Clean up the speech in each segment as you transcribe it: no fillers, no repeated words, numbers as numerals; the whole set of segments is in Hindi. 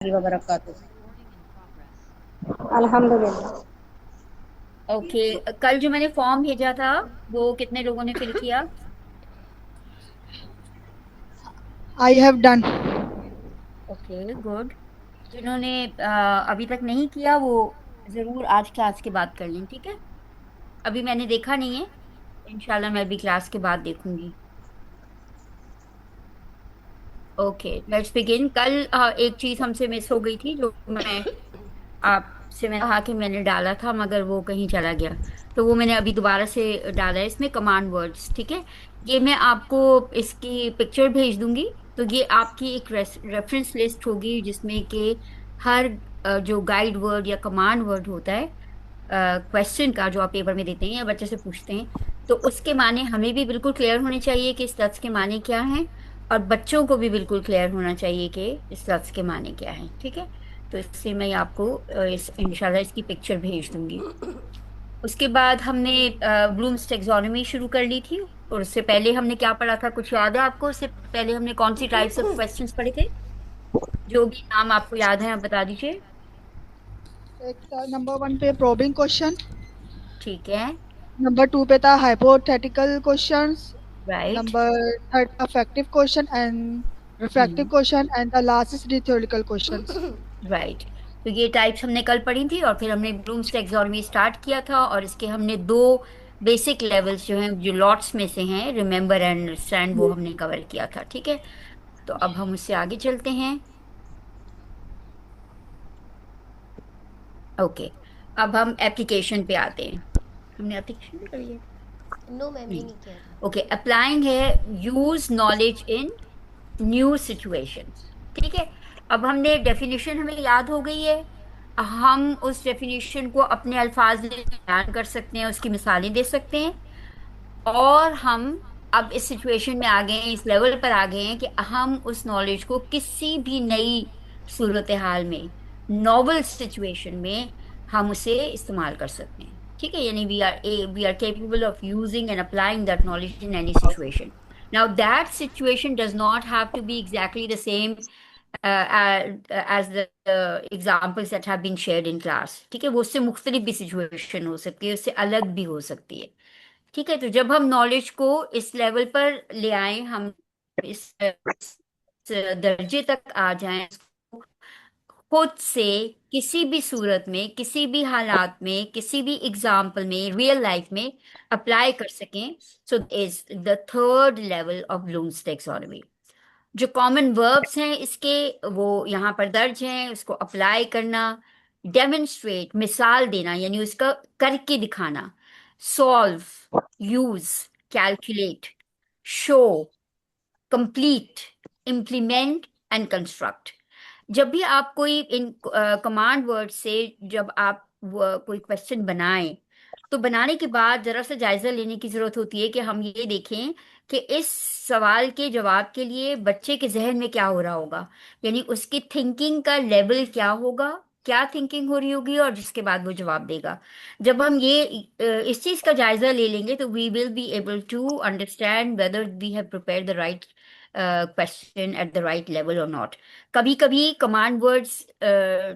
रहमतुल्लाहि व बरकातुहू। अल्हम्दुलिल्लाह। ओके, कल जो मैंने फॉर्म भेजा था वो कितने लोगों ने फिल किया? I have done. Okay, good. जिन्होंने अभी तक नहीं किया वो जरूर आज क्लास के बाद कर लें, ठीक है? अभी मैंने देखा नहीं है, इंशाल्लाह मैं अभी क्लास के बाद देखूंगी। Okay, let's begin. कल एक चीज हमसे मिस हो गई थी, जो मैं आपसे मैं कहा कि मैंने डाला था मगर वो कहीं चला गया, तो वो मैंने अभी दोबारा से डाला है इसमें, कमांड वर्ड्स, ठीक है? ये मैं आपको इसकी पिक्चर भेज दूंगी। तो ये आपकी एक रेफरेंस लिस्ट होगी जिसमें कि हर जो गाइड वर्ड या कमांड वर्ड होता है क्वेश्चन का, जो आप पेपर में देते हैं या बच्चे से पूछते हैं, तो उसके माने हमें भी बिल्कुल क्लियर होने चाहिए कि इस लफ्ज के माने क्या हैं, और बच्चों को भी बिल्कुल क्लियर होना चाहिए कि इस लफ्ज के माने क्या हैं, ठीक है? तो इससे मैं आपको इस इंशाल्लाह इसकी पिक्चर भेज दूंगी। उसके बाद हमने ब्लूम्स टेक्सोनोमी शुरू कर ली थी, और उससे पहले हमने क्या पढ़ा था, कुछ याद है आपको? उससे पहले हमने कौन सी टाइप्स ऑफ क्वेश्चंस पढ़े थे? जो भी नाम आपको याद है आप बता दीजिए। एक था नंबर 1 पे probing क्वेश्चन, ठीक है। नंबर 2 पे था hypothetical क्वेश्चंस, राइट। नंबर 3 था factive question and reflective hmm. Question and the last is rhetorical questions. Right. तो ये टाइप्स हमने कल पढ़ी थी, और फिर हमने ब्लूम्स टैक्सोनॉमी स्टार्ट किया था, और इसके हमने दो बेसिक लेवल्स जो हैं, जो लॉट्स में से हैं, रिमेंबर एंड अंडरस्टैंड, वो हमने कवर किया था, ठीक है? तो अब हम उससे आगे चलते हैं। ओके, अब हम एप्लीकेशन पे आते हैं। हमने एप्लीकेशन कर लिया? नो मैम, ये नहीं। नहीं किया था। ओके, अप्लाइंग है use knowledge in new situations, ठीक है? अब हमने डेफिनेशन हमें याद हो गई है, हम उस डेफिनेशन को अपने अल्फाज में बयान कर सकते हैं, उसकी मिसालें दे सकते हैं, और हम अब इस सिचुएशन में आ गए हैं, इस लेवल पर आ गए हैं कि हम उस नॉलेज को किसी भी नई सूरत हाल में, नॉवल सिचुएशन में हम उसे इस्तेमाल कर सकते हैं, ठीक है? यानी we are capable of using and applying that knowledge in any situation. Now that situation does not have to be exactly the same as the examples that have been shared in class, ठीक है? वो उससे मुख्तलिफ भी सिचुएशन हो सकती है, उससे अलग भी हो सकती है, ठीक है? तो जब हम नॉलेज को इस लेवल पर ले आए, हम इस दर्जे तक आ जाएं, खुद से किसी भी सूरत में, किसी भी हालात में, किसी भी एग्जाम्पल में, रियल लाइफ में अप्लाई कर सकें, so is the third level of blooms taxonomy. जो कॉमन वर्ब्स हैं इसके, वो यहाँ पर दर्ज हैं, उसको अप्लाई करना, डेमोन्स्ट्रेट मिसाल देना यानी उसका करके दिखाना, solve, use, calculate, show, complete, implement and construct. जब भी आप कोई इन कमांड वर्ड से जब आप कोई क्वेश्चन बनाएं, तो बनाने के बाद जरा सा जायजा लेने की जरूरत होती है कि हम ये देखें कि इस सवाल के जवाब के लिए बच्चे के जहन में क्या हो रहा होगा, यानी उसकी थिंकिंग का लेवल क्या होगा, क्या थिंकिंग हो रही होगी, और जिसके बाद वो जवाब देगा। जब हम ये इस चीज का जायजा ले लेंगे, तो we will be able to understand whether we have prepare the right question at the right level और नॉट। कभी कभी कमांड वर्ड्स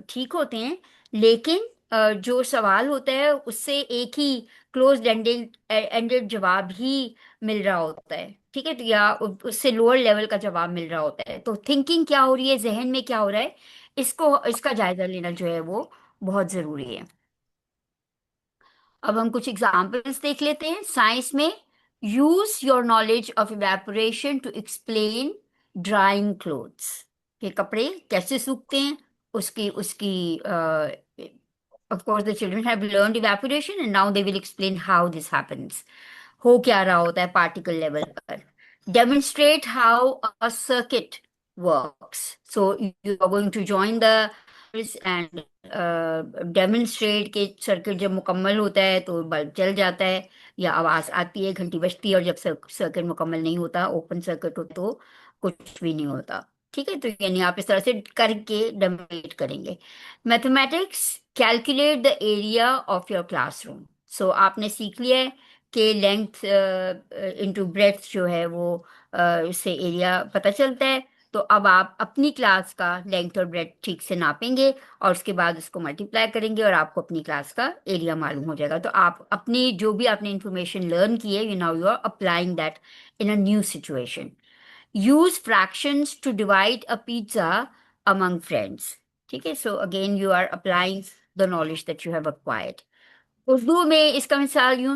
ठीक होते हैं, लेकिन जो सवाल होता है उससे एक ही क्लोज एंडेड एंडेड जवाब ही मिल रहा होता है, ठीक है? तो या उससे लोअर लेवल का जवाब मिल रहा होता है, तो थिंकिंग क्या हो रही है, जहन में क्या हो रहा है, इसको इसका जायजा लेना जो है वो बहुत जरूरी है। अब हम कुछ एग्जाम्पल्स देख लेते हैं। साइंस में, use your knowledge of evaporation to explain drying clothes, के कपड़े कैसे सूखते हैं, उसकी उसकी of course the children have learned evaporation and now they will explain how this happens, हो क्या रहा होता है पार्टिकल लेवल पर। Demonstrate how a circuit works, so you are going to join the and demonstrate के सर्किट जब मुकम्मल होता है तो बल्ब जल जाता है, या आवाज आती है, घंटी बजती है, और जब सर्किट मुकम्मल नहीं होता, ओपन सर्किट हो, तो कुछ भी नहीं होता, ठीक है? तो यानी आप इस तरह से करके डेमोन्स्ट्रेट करेंगे। Mathematics, calculate the area of your classroom. So आपने सीख लिया है कि लेंथ इनटू ब्रेड्थ जो है वो इससे एरिया पता चलता है। तो अब आप अपनी क्लास का लेंथ और ब्रेथ ठीक से नापेंगे और उसके बाद उसको मल्टीप्लाई करेंगे और आपको अपनी क्लास का एरिया मालूम हो जाएगा। तो आप अपनी जो भी आपने इंफॉर्मेशन लर्न की है, now you are applying that in a new situation. Use fractions to divide a pizza among friends. ठीक है, so again you are applying the knowledge that you have acquired. Urdu में इसकी मिसाल ये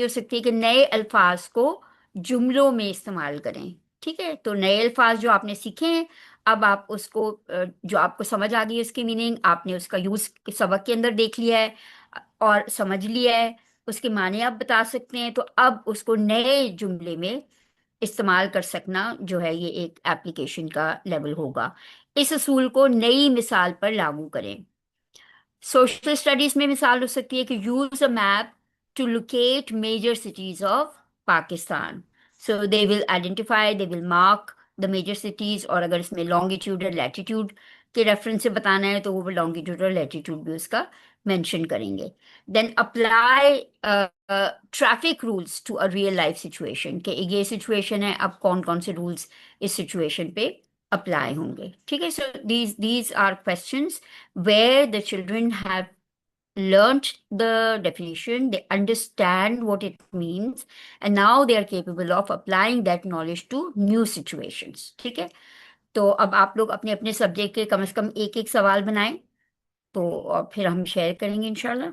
हो सकती है कि नए अल्फाज को जुमलों में इस्तेमाल करें। ठीक है, तो नए अल्फाज जो आपने सीखे हैं, अब आप उसको जो आपको समझ आ गई है उसकी मीनिंग, आपने उसका यूज सबक के अंदर देख लिया है और समझ लिया है, उसके माने आप बता सकते हैं। तो अब उसको नए जुमले में इस्तेमाल कर सकना जो है, ये एक एप्लीकेशन का लेवल होगा। इस असूल को नई मिसाल पर लागू करें। सोशल स्टडीज में मिसाल हो सकती है कि use a map to locate major cities of Pakistan. So they will identify, they will mark the major cities, और अगर इसमें लॉन्गिट्यूड और लैटिट्यूड के रेफरेंस से बताना है तो वो लॉन्गिट्यूड और लैटिट्यूड भी उसका मेंशन करेंगे। Then apply traffic rules to a real life situation, कि ये सिचुएशन है, अब कौन कौन से रूल्स इस सिचुएशन पे अप्लाई होंगे। ठीक है, so these are questions where the children have learnt the definition, they understand what it means, and now they are capable of applying that knowledge to new situations। ठीक है, तो अब आप लोग अपने अपने सब्जेक्ट के कम से कम एक एक सवाल बनाएं, तो और फिर हम शेयर करेंगे इंशाल्लाह।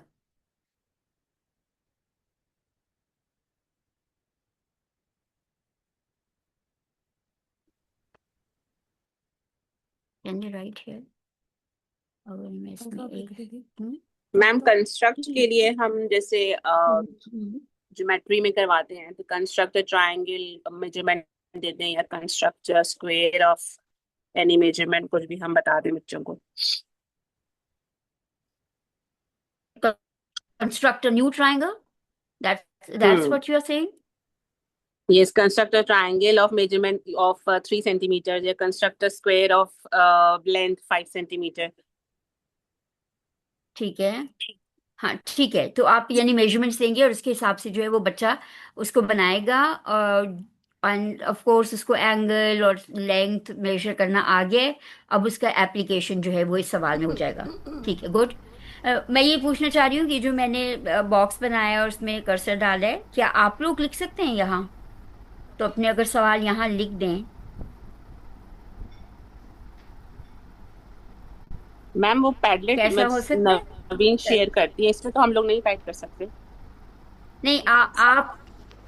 Can you right here? अगर मैं इसमें एक मैम कंस्ट्रक्ट के लिए हम जैसे ज्योमेट्री में करवाते हैं तो कंस्ट्रक्ट ट्रायंगल मेजरमेंट देते हैं, या construct square of any measurement, कुछ भी हम बता दें बच्चों को। construct a new triangle, that's what you are saying? Yes, construct a triangle of measurement of 3 centimeters, या construct a square of length 5 centimeter। ठीक है, हाँ ठीक है, तो आप यानी मेजरमेंट्स देंगे और उसके हिसाब से जो है वो बच्चा उसको बनाएगा, और एंड ऑफ कोर्स उसको एंगल और लेंथ मेजर करना आ गया है। अब उसका एप्लीकेशन जो है वो इस सवाल में हो जाएगा। ठीक है, गुड। मैं ये पूछना चाह रही हूँ कि जो मैंने बॉक्स बनाया है और उसमें कर्सर डाला है, क्या आप लोग लिख सकते हैं यहाँ? तो अपने अगर सवाल यहाँ लिख दें। मैम वो पैडलेट कैसा हो सकता है? नवीन शेयर करती है, इसमें तो हम लोग नहीं टाइप कर सकते। नहीं, आप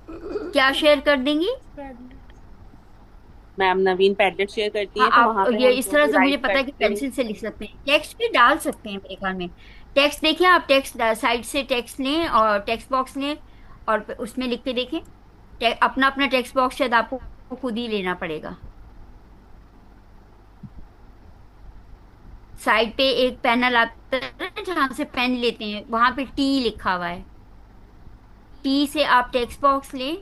क्या शेयर कर देंगी? मैम नवीन पैडलेट शेयर करती हाँ, है तो आप वहां पे ये हम इस तरह से मुझे राइट पता है कि करके। पेंसिल से लिख सकते हैं, टेक्स्ट भी डाल सकते हैं मेरे ख्याल में। टेक्स्ट देखिए, आप टेक्स्ट साइड से टेक्स्ट लें और टेक्स्ट बॉक्स लें और उसमें लिख के देखें। अपना अपना टेक्स्ट बॉक्स शायद आपको खुद ही लेना पड़ेगा। साइड पे एक पैनल आता है जहां से पेन लेते हैं, वहां पे टी लिखा हुआ है। टी से आप टेक्स्ट बॉक्स लें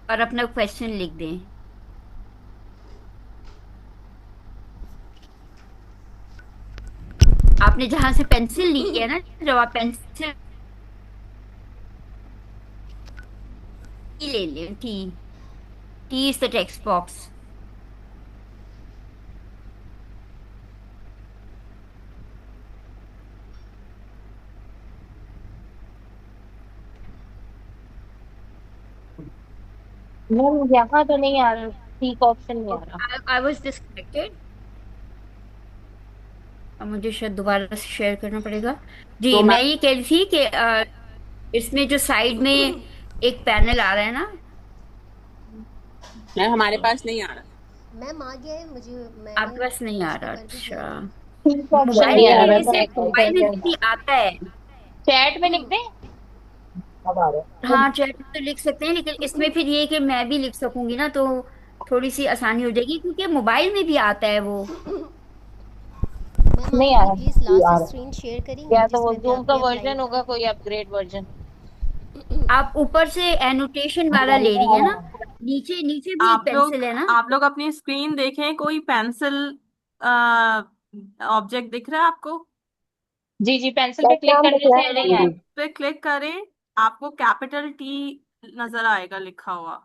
और अपना क्वेश्चन लिख दें। आपने जहां से पेंसिल ली है ना, जब आप पेंसिल ले लें, T, T is the text box. Ma'am यहाँ तो नहीं आ रहा, ठीक ऑप्शन नहीं आ रहा। I was disconnected. अब मुझे शायद दोबारा से शेयर करना पड़ेगा। जी, तो मैं ये कह रही थी कि इसमें जो साइड में एक पैनल आ रहा है ना, मैम हमारे पास नहीं आ रहा। मैम आ गया है मुझे, मैंने आपके पास नहीं आ रहा? कर भी दिया। अच्छा, ठीक ऑप्शन मोबाइल नहीं में आ रहा लेने से था। मोबाइल में भी आता है। चैट में लिख दे। अब आ रहा है। हाँ, चैट में तो लिख सकते हैं, लेकिन इसमें फिर ये कि मैं भी लिख सकूंगी ना, तो थोड़ी सी आसानी हो जाएगी, क्योंकि मोबाइल में भी आता है वो। मैम नहीं आप आ रहा, प्लीज आ लास्ट रहा। स्क्रीन शेयर करेंगे या तो वो जिसमें भी जूम का आपने वर्जन अप्लाई। होगा, कोई अपग्रेड वर्जन। आप ऊपर से एनोटेशन वाला ले रही है ना, नीचे नीचे भी एक पेंसिल है ना? आप लोग अपनी स्क्रीन देखें, कोई पेंसिल ऑब्जेक्ट दिख रहा है आपको? जी जी, पेंसिल पे क्लिक करने से नहीं आया। पे क्लिक करें, आपको कैपिटल टी नजर आएगा लिखा हुआ।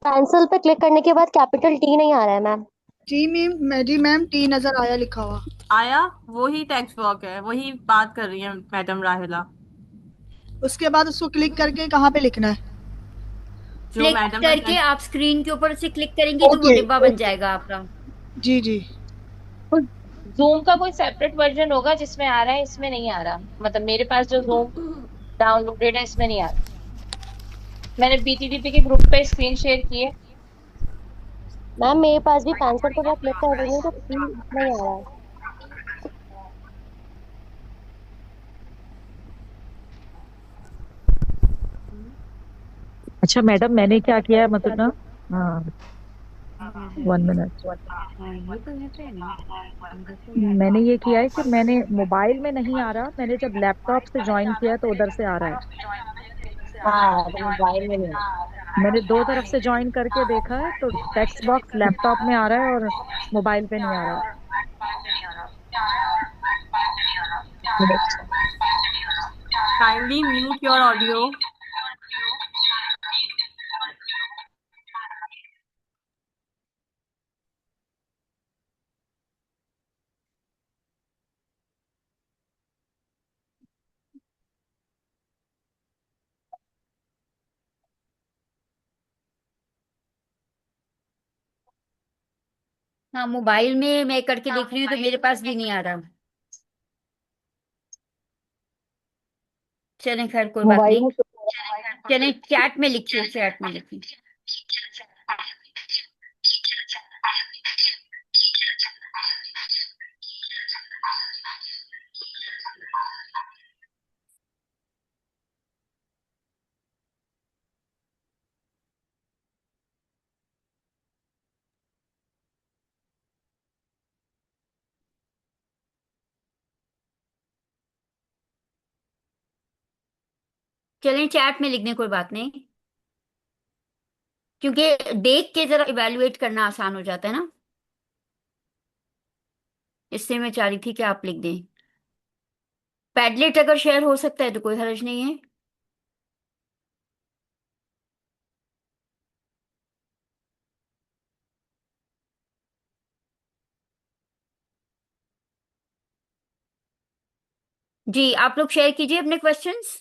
पेंसिल पे क्लिक करने के बाद कैपिटल टी नहीं आ रहा है मैम। जी मैम टी नजर आया लिखा हुआ। आया? वही टेक्स्ट बॉक्स है, वही बात कर रही है मैडम राहिला। उसके बाद उसको क्लिक करके कहाँ पे लिखना है? जो क्लिक मैडम ने करके आप स्क्रीन के ऊपर से क्लिक करेंगी तो वो ओके डिब्बा बन ओके। जाएगा आपका। जी जी। जूम का कोई सेपरेट वर्जन होगा जिसमें आ रहा है, इसमें नहीं आ रहा। मतलब मेरे पास जो जूम डाउनलोडेड है इसमें नहीं आ रहा। मैंने बीटीडीपी के ग्रुप पे स्क्रीन शेयर की है। मैम मेरे पास भी पेंसिल पे मैं क्लिक कर रही हूँ तो टी नहीं आ रहा है। अच्छा मैडम, मैंने क्या किया है मतलब ना। हाँ, 1 मिनट। मैंने ये किया है कि मैंने मोबाइल में नहीं आ रहा, मैंने जब लैपटॉप से ज्वाइन किया तो उधर से आ रहा है। हाँ, तो मोबाइल में नहीं मैंने दो तरफ से ज्वाइन करके देखा है तो टेक्स्ट बॉक्स लैपटॉप में आ रहा है और मोबाइल पे नहीं आ रहा। आ रहा। Kindly mute your audio. हाँ, मोबाइल में मैं करके देख रही हूँ तो मेरे पास भी नहीं आ रहा। चलें, खैर कोई बात मोबाइल नहीं। में चलें, चैट में लिखिए, चैट में लिखिए। चलें, चैट में लिखने, कोई बात नहीं। क्योंकि देख के जरा इवेलुएट करना आसान हो जाता है ना, इससे मैं चाह रही थी कि आप लिख दें। पैडलेट अगर शेयर हो सकता है तो कोई हर्ज नहीं है। जी, आप लोग शेयर कीजिए अपने क्वेश्चंस।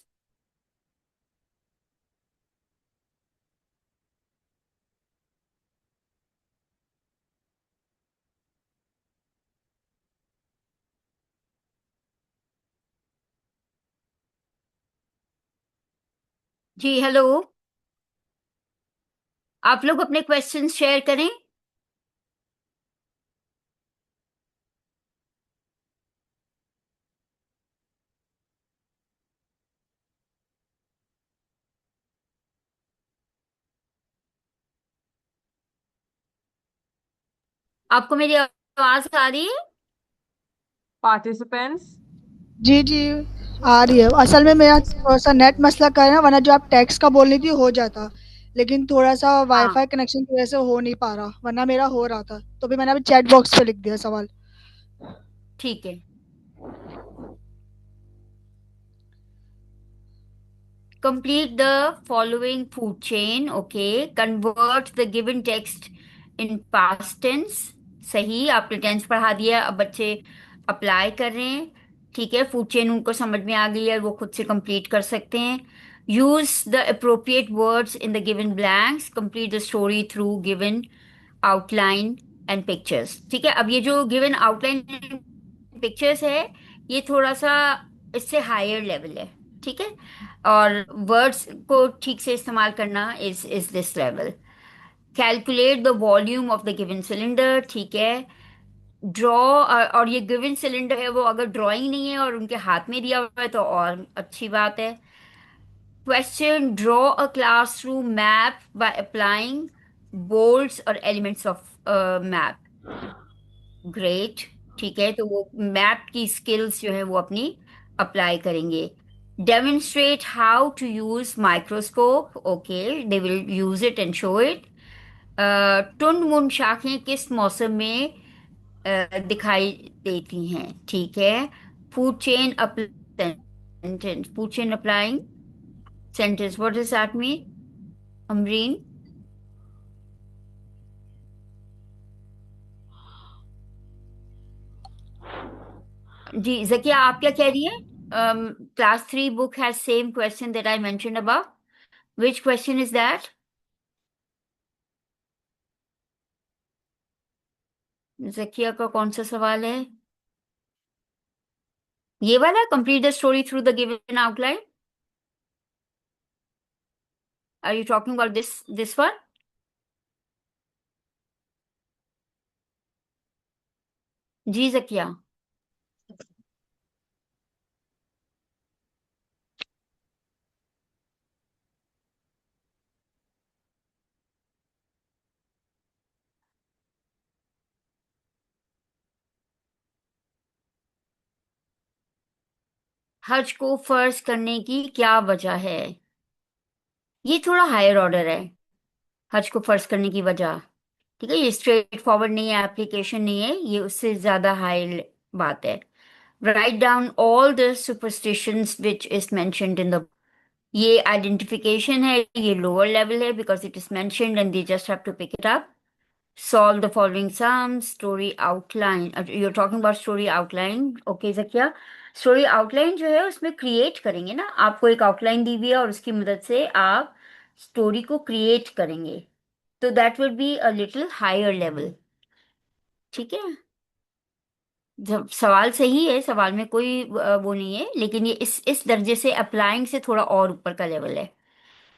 जी हेलो, आप लोग अपने क्वेश्चंस शेयर करें। आपको मेरी आवाज आ रही है? पार्टिसिपेंट्स। जी जी आ रही है। असल में मेरा थोड़ा सा नेट मसला कर रहा है, वरना जो आप टैक्स का बोल रही थी हो जाता, लेकिन थोड़ा सा हाँ, वाईफाई कनेक्शन की वजह से हो नहीं पा रहा, वरना मेरा हो रहा था। तो भी मैंने अभी चैट बॉक्स पे लिख दिया सवाल। ठीक है। Complete the following food chain. Okay. Convert the given text in past tense. सही, आपने टेंस पढ़ा दिया, अब बच्चे अप्लाई कर रहे हैं। ठीक है, फूड चेन उनको समझ में आ गई है, वो खुद से कंप्लीट कर सकते हैं। Use the appropriate words in the given blanks, complete the story through given outline and pictures. ठीक है, अब ये जो गिवन आउटलाइन पिक्चर्स है, ये थोड़ा सा इससे हायर लेवल है। ठीक है, और वर्ड्स को ठीक से इस्तेमाल करना is this level. Calculate the volume of the given cylinder. ठीक है, ड्रॉ, और ये गिवन सिलेंडर है वो अगर ड्राइंग नहीं है और उनके हाथ में दिया हुआ है तो और अच्छी बात है। Question, draw a classroom map by applying bolds और एलिमेंट्स ऑफ मैप। ग्रेट। ठीक है, तो वो मैप की स्किल्स जो है वो अपनी अप्लाई करेंगे। Demonstrate how to use microscope. Okay, they will use it and show it. टुंड मुंड शाखें किस मौसम में दिखाई देती हैं। ठीक है, food chain sentence, food chain applying sentence, what does that mean, Amreen? जी जकिया, आप क्या कह रही हैं? Class 3 book has same question that I mentioned above. Which question is that? Zakia का कौन सा सवाल है? ये वाला, complete the story through the given outline. Are you talking about this one? जी जकिया. हज को फर्ज करने की क्या वजह है? ये थोड़ा हायर ऑर्डर है. हज को फर्ज करने की वजह, ठीक है, ये स्ट्रेट फॉरवर्ड नहीं है, एप्लीकेशन नहीं है, ये उससे ज्यादा हाई बात है. Write down all the superstitions which is mentioned in the. ये आइडेंटिफिकेशन है, ये लोअर लेवल है because it is mentioned and they just have to pick it up. Solve the following sums. Story outline. You're talking about story outline. Okay, Zakia. Story outline जो है उसमें क्रिएट करेंगे ना, आपको एक आउटलाइन दी हुई है और उसकी मदद से आप स्टोरी को क्रिएट करेंगे. तो that will be a little higher level. ठीक है. जब सवाल सही है, सवाल में कोई वो नहीं है, लेकिन ये इस दर्जे से अप्लाइंग से थोड़ा और ऊपर का लेवल है.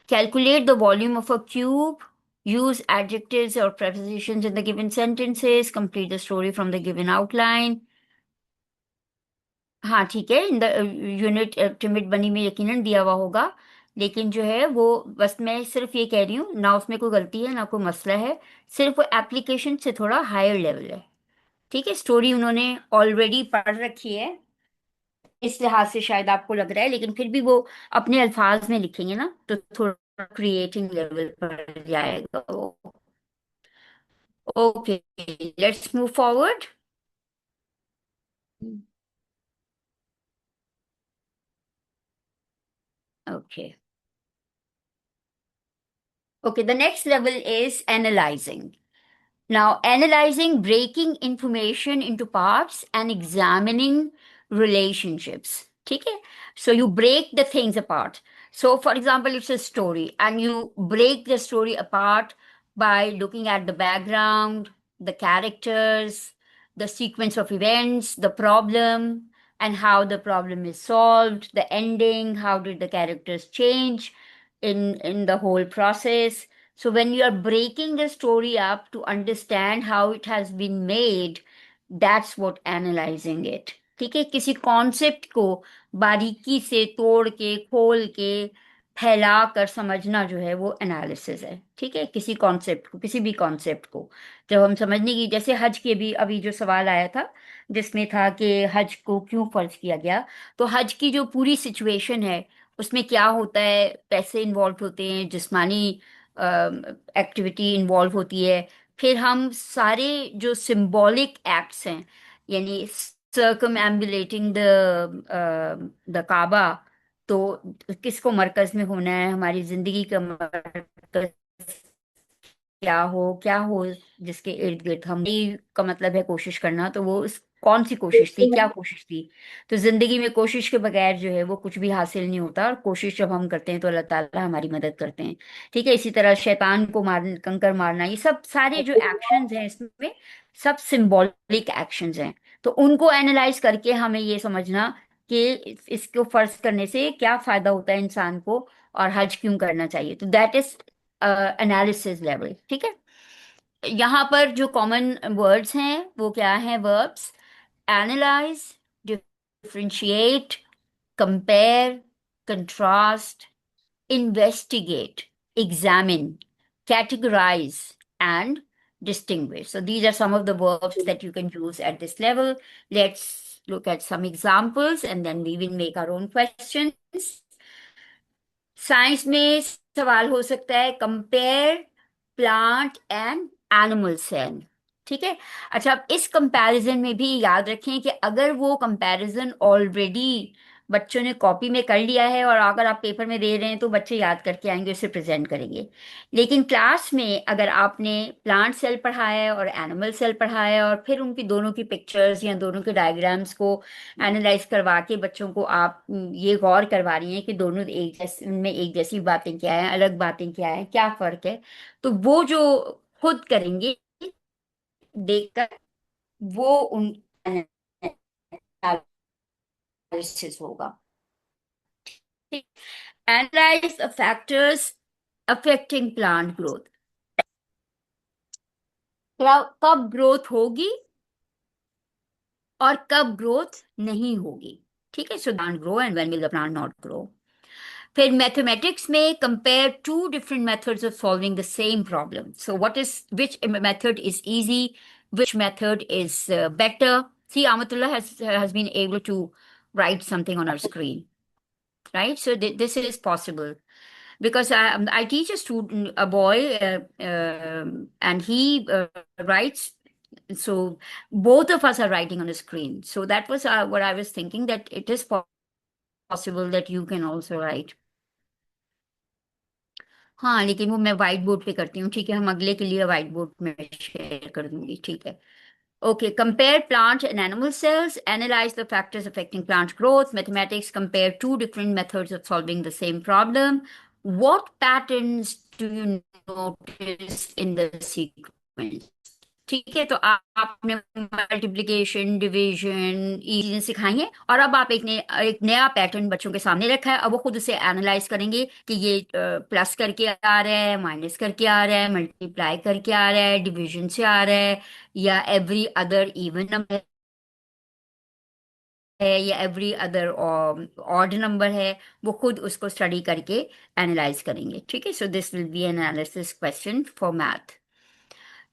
Calculate the volume of a cube. Use adjectives or prepositions in the given sentences. Complete the story from the given outline. हाँ ठीक है, इन द यूनिट टिमिट बनी में यकीनन दिया हुआ होगा, लेकिन जो है वो बस मैं सिर्फ ये कह रही हूँ, ना उसमें कोई गलती है ना कोई मसला है, सिर्फ वो एप्लीकेशन से थोड़ा हायर लेवल है. ठीक है, स्टोरी उन्होंने ऑलरेडी पढ़ रखी है, इस लिहाज से शायद आपको लग रहा है, लेकिन फिर भी वो अपने अल्फाज में लिखेंगे ना तो थोड़ा क्रिएटिंग लेवल पर जाएगा वो. Okay, let's move forward. Okay. Okay, the next level is analyzing. Now, analyzing, breaking information into parts and examining relationships. Okay, so you break the things apart. So, for example, it's a story, and you break the story apart by looking at the background, the characters, the sequence of events, the problem, and how the problem is solved, the ending, how did the characters change in the whole process. So when you are breaking the story up to understand how it has been made, that's what analyzing it. ठीक है, किसी कॉन्सेप्ट को बारीकी से तोड़ के खोल के फैला कर समझना जो है वो एनालिसिस है. ठीक है, किसी कॉन्सेप्ट को, किसी भी कॉन्सेप्ट को जब हम समझने की, जैसे हज के भी अभी जो सवाल आया था जिसमें था कि हज को क्यों फर्ज किया गया, तो हज की जो पूरी सिचुएशन है उसमें क्या होता है, पैसे इन्वॉल्व होते हैं, जिस्मानी एक्टिविटी इन्वॉल्व होती है, फिर हम सारे जो सिंबॉलिक एक्ट्स हैं, यानी सर्कम द काबा, तो किसको मरकज में होना है, हमारी जिंदगी का मरकज क्या हो जिसके इर्द गिर्द हम, का मतलब है कोशिश करना, तो वो कौन सी कोशिश थी, क्या कोशिश थी. तो जिंदगी में कोशिश के बगैर जो है वो कुछ भी हासिल नहीं होता, और कोशिश जब हम करते हैं तो अल्लाह ताला हमारी मदद करते हैं. ठीक है, इसी तरह शैतान को मार, कंकर मारना, ये सब सारे जो एक्शंस हैं इसमें सब सिंबॉलिक एक्शंस हैं. तो उनको एनालाइज करके हमें ये समझना कि इसको फर्ज करने से क्या फायदा होता है इंसान को, और हज क्यों करना चाहिए. तो दैट इज एनालिसिस लेवल. ठीक है, यहाँ पर जो कॉमन वर्ड्स हैं वो क्या हैं? Verbs: analyse, differentiate, compare, contrast, investigate, examine, categorize, and distinguish. So these are some of the verbs that you can use at this level. Let's look at some examples and then we will make our own questions. Science में सवाल हो सकता है compare plant and animal cell. ठीक है, अच्छा, अब इस कंपैरिजन में भी याद रखें कि अगर वो कंपैरिजन ऑलरेडी बच्चों ने कॉपी में कर लिया है और अगर आप पेपर में दे रहे हैं तो बच्चे याद करके आएंगे, उसे प्रेजेंट करेंगे। लेकिन क्लास में अगर आपने प्लांट सेल पढ़ाया है और एनिमल सेल पढ़ाया है और फिर उनकी दोनों की पिक्चर्स या दोनों के डायग्राम्स को एनालाइज करवा के बच्चों को आप ये गौर करवा रही हैं कि दोनों एक जैसे, उनमें एक जैसी बातें क्या है, अलग बातें क्या है, क्या फर्क है, तो वो जो खुद करेंगे देखकर वो उन एनालिसिस होगा। Analyze the factors affecting plant growth। कब ग्रोथ होगी और कब ग्रोथ नहीं होगी, ठीक है। So plant grow and when will the plant not grow. फिर मैथमेटिक्स में compare two different methods of solving the same problem. So what is which method is easy, which method is better? See, Amatullah has been able to write something on our screen, right? So this is possible because I teach a student, a boy, and he writes. So both of us are writing on a screen. So that was what I was thinking, that it is possible that you can also write. हाँ, लेकिन वो मैं व्हाइट बोर्ड पे करती हूँ, ठीक है। हम अगले के लिए व्हाइट बोर्ड में शेयर कर दूंगी, ठीक है। Okay, compare plant and animal cells, analyze the factors affecting plant growth. Mathematics, compare two different methods of solving the same problem. What patterns do you notice in the sequence? ठीक है, तो आपने मल्टीप्लिकेशन, डिवीजन चीजें सिखाई हैं और अब आप एक नया पैटर्न बच्चों के सामने रखा है। अब वो खुद उसे एनालाइज करेंगे कि ये प्लस करके आ रहा है, माइनस करके आ रहा है, मल्टीप्लाई करके आ रहा है, डिवीजन से आ रहा है, या एवरी अदर इवन नंबर है, या एवरी अदर ऑड नंबर है। वो खुद उसको स्टडी करके एनालाइज करेंगे, ठीक है। So this will be N analysis question for math.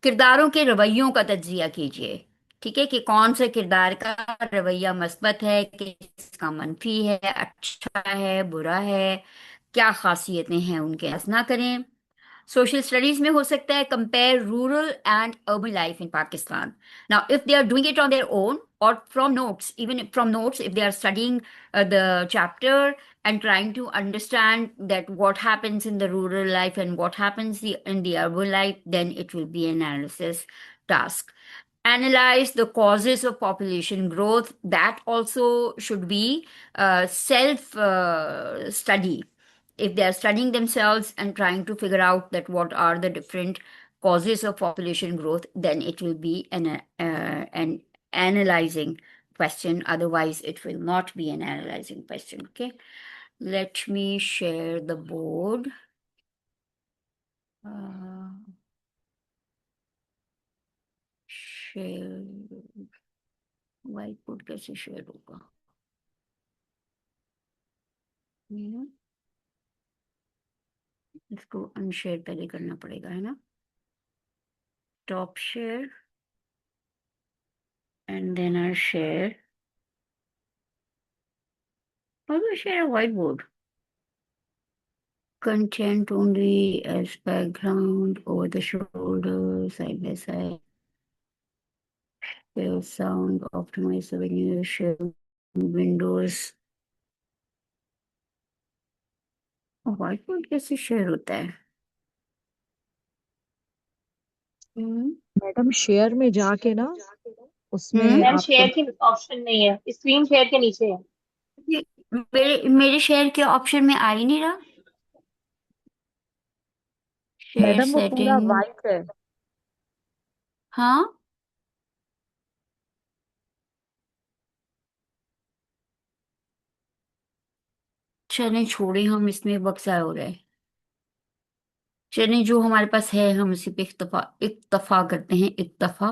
किरदारों के रवैयों का तज्जिया कीजिए, ठीक है, कि कौन से किरदार का रवैया मस्बत है, किसका मनफी है, अच्छा है, बुरा है, क्या खासियतें हैं उनके, ना करें। सोशल स्टडीज में हो सकता है compare rural and urban life in Pakistan. Now if they are doing it on their own or from notes, even from notes, if they are studying the chapter and trying to understand that what happens in the rural life and what happens in the urban life, then it will be an analysis task. Analyze the causes of population growth. That also should be self study. If they are studying themselves and trying to figure out that what are the different causes of population growth, then it will be an analyzing question. Otherwise, it will not be an analyzing question. Okay. Let me share the board. Share whiteboard कैसे शेयर होगा? इसको अनशेयर पहले करना पड़ेगा, है ना? Top share and then I share. How do I share a whiteboard? Content only as background, over the shoulder, side by side. Share sound, optimize the venue, share windows. whiteboard कैसे शेयर होता है? मैडम शेयर में जाके ना उसमें हम्म मैम आपको शेयर की ऑप्शन नहीं है, स्क्रीन शेयर के नीचे है। मेरे शेयर के ऑप्शन में आ ही नहीं रहा। शेयर मैडम वो पूरा सेटिंग, वाइट है। हाँ, चलें छोड़े, हम इसमें वक्त ज़ाया हो रहा है। चलें, जो हमारे पास है हम इसी पे इक्तफा करते हैं, इक्तफा।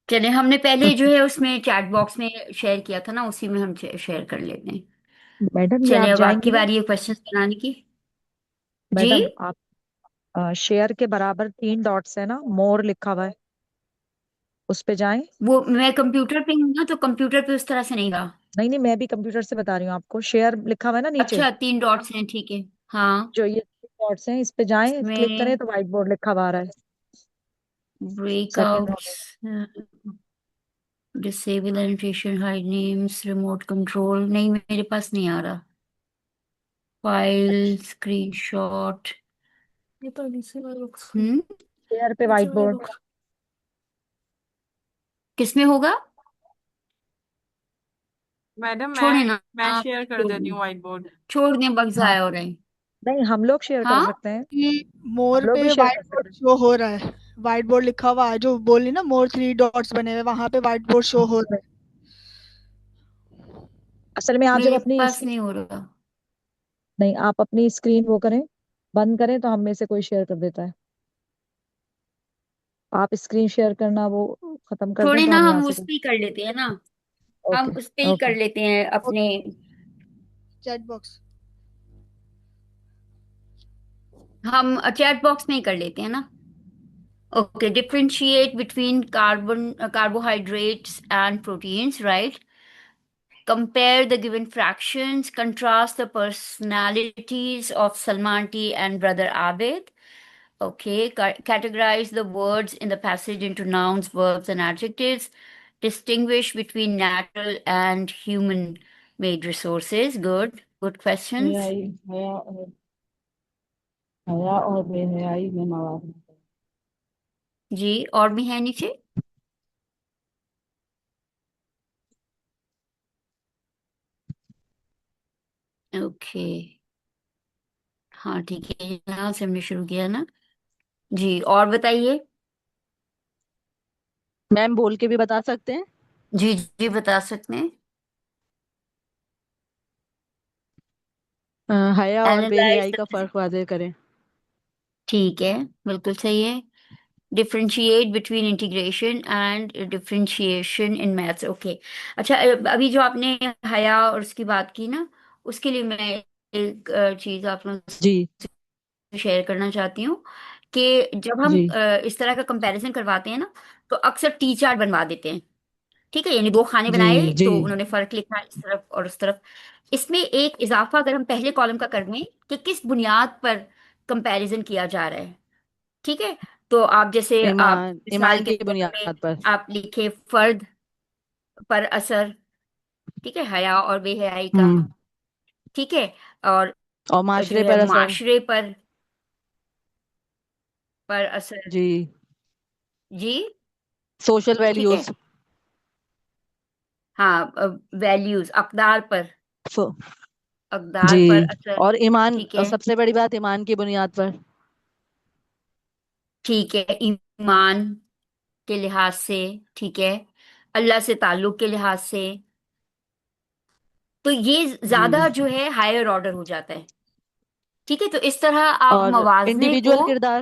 चलें, हमने पहले जो है उसमें चैट बॉक्स में शेयर किया था ना, उसी में हम शेयर कर लेते हैं। मैडम ये चलें, आप अब आपकी जाएंगी ना, बारी है क्वेश्चन बनाने की। जी, मैडम आप शेयर के बराबर 3 डॉट्स है ना, मोर लिखा हुआ है, उस पे जाएं। वो मैं कंप्यूटर पे हूँ ना, तो कंप्यूटर पे उस तरह से नहीं रहा। नहीं नहीं, मैं भी कंप्यूटर से बता रही हूँ आपको। शेयर लिखा हुआ है ना नीचे, अच्छा, 3 डॉट्स हैं, ठीक है। हाँ, जो ये 3 डॉट्स हैं, इस पे जाएं, क्लिक करें इसमें तो व्हाइट बोर्ड लिखा हुआ आ रहा है सेकंड रो ब्रेकआउट्स, में। Disable annotation, hide names, remote control, नहीं मेरे पास नहीं आ रहा। File, screenshot. ये तो डिसेबल बुक्स हम्म, शेयर पे व्हाइट डिसेबल बोर्ड। बुक्स किसमें होगा? मैडम छोड़े मैं ना, मैं आप शेयर कर छोड़ देती दें, हूँ व्हाइट बोर्ड। छोड़ दें, वक्त हाँ, जाया हो रहा है। नहीं हम लोग शेयर कर हाँ, सकते हैं। कि हम मोर लोग पे भी शेयर व्हाइट कर बोर्ड सकते हैं। शो हो रहा है। व्हाइट बोर्ड लिखा हुआ है, जो बोली ना, मोर 3 डॉट्स बने हुए, वहां पे व्हाइट बोर्ड शो हो रहा है। असल में आप जब मेरे अपनी पास नहीं हो रहा। नहीं, आप अपनी स्क्रीन वो करें, बंद करें, तो हम में से कोई शेयर कर देता है। आप स्क्रीन शेयर करना वो खत्म कर दें छोड़े तो ना, हम यहाँ हम से उस पे ही कर लेते हैं ना। हम ओके। उस पे ही ओके। कर लेते हैं अपने। Chat box. हम चैट बॉक्स में ही कर लेते हैं ना। Okay, differentiate between carbohydrates and proteins, right? Compare the given fractions, contrast the personalities of Salman T and Brother Abid. Okay, categorize the words in the passage into nouns, verbs, and adjectives. Distinguish between natural and human made resources. Good, good questions. हयाई हया और बेहयाई में मवाद। जी, और भी है नीचे? ओके, हाँ ठीक है, यहाँ से हमने शुरू किया ना। जी, और बताइए। मैम बोल के भी बता सकते हैं। जी जी, बता सकते हैं। हया और एनालाइज बेहयाई का द, फर्क वाज़ेह करें। ठीक है, बिल्कुल सही है। Differentiate between integration and differentiation in maths. Okay, अच्छा, अभी जो आपने हया और उसकी बात की ना, उसके लिए मैं एक चीज आप लोगों जी से शेयर करना चाहती हूँ कि जब हम जी इस तरह का कंपैरिजन करवाते हैं ना, तो अक्सर टी चार्ट बनवा देते हैं। ठीक है, यानी दो खाने जी बनाए जी तो उन्होंने फर्क लिखा इस तरफ और उस तरफ। इसमें एक इजाफा अगर हम पहले कॉलम का कर दें कि किस बुनियाद पर कंपैरिजन किया जा रहा है। ठीक है, तो आप जैसे आप ईमान मिसाल ईमान के की तौर पे बुनियाद पर। आप लिखे फर्द पर असर, ठीक है, हया और बेहयाई का। हम्म। ठीक है, और और जो माशरे है पर असर। माशरे पर असर। जी। जी, सोशल ठीक है, वैल्यूज। हाँ, वैल्यूज, अकदार पर, सो अकदार जी। पर असर। और ईमान, ठीक और है, सबसे बड़ी बात ईमान की बुनियाद पर। ठीक है, ईमान के लिहाज से, ठीक है, अल्लाह से ताल्लुक के लिहाज से, तो ये जी। ज्यादा जो है हायर ऑर्डर हो जाता है। ठीक है, तो इस तरह आप और मवाजने को इंडिविजुअल किरदार।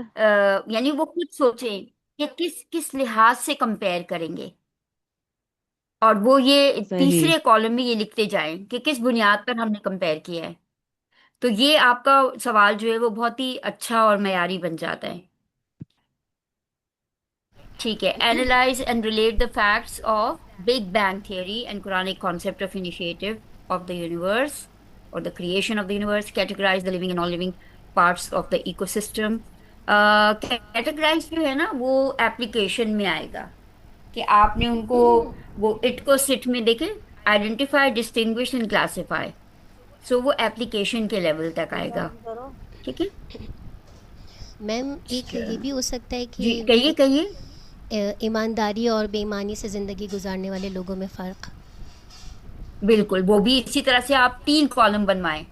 यानी वो खुद सोचें कि किस किस लिहाज से कंपेयर करेंगे, और वो ये सही। तीसरे कॉलम में ये लिखते जाएं कि किस बुनियाद पर हमने कंपेयर किया है। तो ये आपका सवाल जो है वो बहुत ही अच्छा और मयारी बन जाता है। ठीक है, analyse and relate the facts of big bang theory and Quranic concept of initiative of the universe और the creation of the universe, categorise the living and non living parts of the ecosystem. Categorise जो है ना, वो एप्लीकेशन में आएगा कि आपने उनको, वो इट को सिट में देखे, आइडेंटिफाई, डिस्टिंग्विश एंड क्लासिफाई। सो वो एप्लीकेशन के लेवल तक आएगा। ठीक है, मैम एक ये भी हो सकता है जी कि कहिए कहिए। ईमानदारी और बेईमानी से ज़िंदगी गुजारने वाले लोगों में फ़र्क। बिल्कुल, वो भी इसी तरह से आप तीन कॉलम बनवाएं।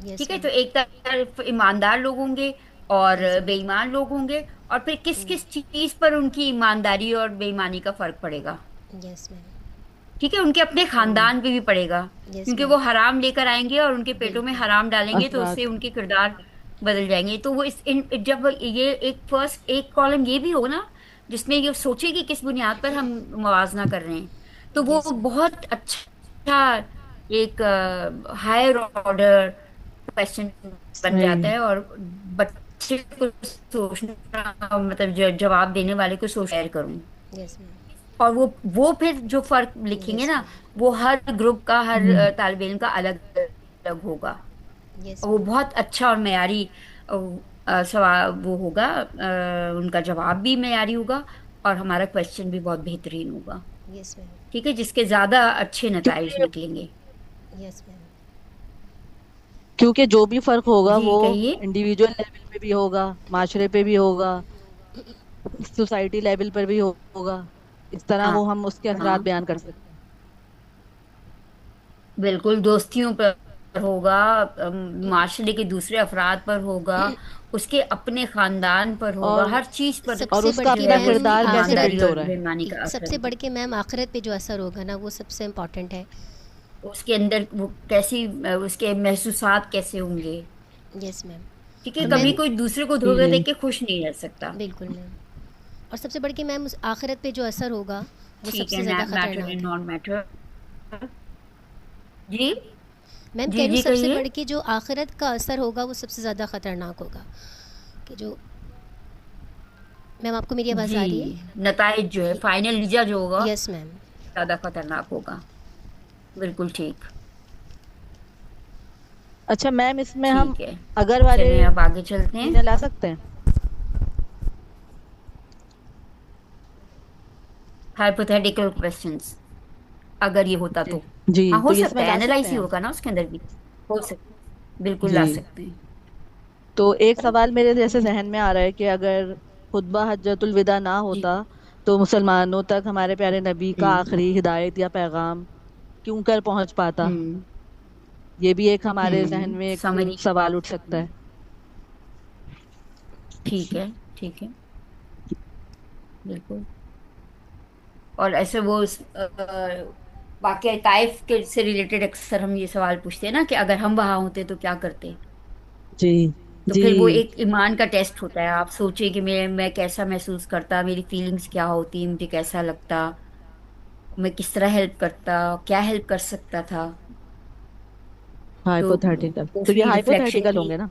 यस ठीक है, मैम। तो एक तरफ ईमानदार लोग होंगे और यस मैम। बेईमान लोग होंगे, और फिर किस किस चीज पर उनकी ईमानदारी और बेईमानी का फर्क पड़ेगा। Yes ma'am. ठीक है, उनके अपने खानदान पे भी पड़ेगा, यस क्योंकि मैम। वो हराम लेकर आएंगे और उनके पेटों में बिल्कुल। हराम डालेंगे, तो उससे असरात। उनके किरदार बदल जाएंगे। तो वो इस इन जब ये एक फर्स्ट एक कॉलम ये भी हो ना, जिसमें ये सोचे कि किस बुनियाद पर हम मुवाजना कर रहे हैं, तो वो यस मैम। बहुत अच्छा एक हायर ऑर्डर क्वेश्चन बन सही। जाता है, और बच्चे को सोचना, मतलब जवाब देने वाले को सोच शेयर करूं। Yes ma'am. और वो फिर जो फर्क लिखेंगे यस ना, मैम। वो हर ग्रुप का, हर हम्म। तालिब इल्म का अलग अलग होगा। यस और वो मैम। बहुत अच्छा और मयारी सवाल वो होगा, उनका जवाब भी मयारी होगा, और हमारा क्वेश्चन भी बहुत बेहतरीन होगा। Yes ma'am. ठीक है, जिसके ज्यादा अच्छे नताइज क्योंकि निकलेंगे। Yes ma'am. क्योंकि जो भी फर्क होगा जी वो कहिए। इंडिविजुअल लेवल पे भी होगा, माशरे पे भी होगा, सोसाइटी लेवल पर भी होगा। इस तरह हाँ वो हम उसके असरात हाँ, बयान कर सकते हैं। बिल्कुल दोस्तियों पर होगा, माशरे के दूसरे अफराद पर होगा, उसके अपने खानदान पर होगा, और हर चीज पर और सबसे बढ़ उसका जो के अपना है मैम उसकी किरदार कैसे आखिरत, ईमानदारी बिल्ड हो और रहा है। बेईमानी का असर सबसे होगा। बढ़ के मैम आखिरत पे जो असर होगा ना, वो सबसे इम्पोर्टेंट है। उसके अंदर वो कैसी उसके महसूसात कैसे होंगे। Yes ma'am. ठीक है, और कभी मैम, जी कोई दूसरे को जी धोखे जी देख के खुश नहीं रह सकता। बिल्कुल मैम। और सबसे बढ़ के मैम उस आखिरत पे जो असर होगा, वो ठीक है, सबसे ज़्यादा मैटर एंड खतरनाक है। Non matter. जी मैम कह जी रही हूँ जी सबसे कहिए। बढ़ के जो आखिरत का असर होगा वो सबसे ज़्यादा खतरनाक होगा। कि जो, मैम आपको मेरी आवाज़ जी, आ रही है? नताइज जो है, फाइनल नतीजा जो होगा यस मैम। ज्यादा खतरनाक होगा। बिल्कुल ठीक। अच्छा मैम, इसमें हम ठीक है, अगर वाले चलिए अब आगे चलते हैं। चीजें ला सकते हैं। हाइपोथेटिकल क्वेश्चंस, अगर ये होता जी तो। जी, हाँ, तो हो ये सकता इसमें है, ला सकते एनालाइज ही हैं हम। होगा ना उसके अंदर भी। हो सकता, बिल्कुल ला जी, सकते हैं। तो एक सवाल मेरे जैसे जहन में आ रहा है कि अगर खुतबा हज्जतुल विदा ना जी। होता तो मुसलमानों तक हमारे प्यारे नबी का हम्म आखिरी हिदायत या पैगाम क्यों कर पहुंच पाता। हम्म ये भी एक हमारे जहन में एक समरी। सवाल उठ सकता है। ठीक है, ठीक है, बिल्कुल। और ऐसे वो वाकया ताइफ के से रिलेटेड अक्सर हम ये सवाल पूछते हैं ना कि अगर हम वहां होते तो क्या करते। जी तो जी फिर वो एक ईमान का टेस्ट होता है। आप सोचिए कि मैं कैसा महसूस करता, मेरी फीलिंग्स क्या होती, मुझे कैसा लगता, मैं किस तरह हेल्प करता, क्या हेल्प कर सकता था। तो हाइपोथेटिकल, तो ये फ्री रिफ्लेक्शन हाइपोथेटिकल की होंगे ना।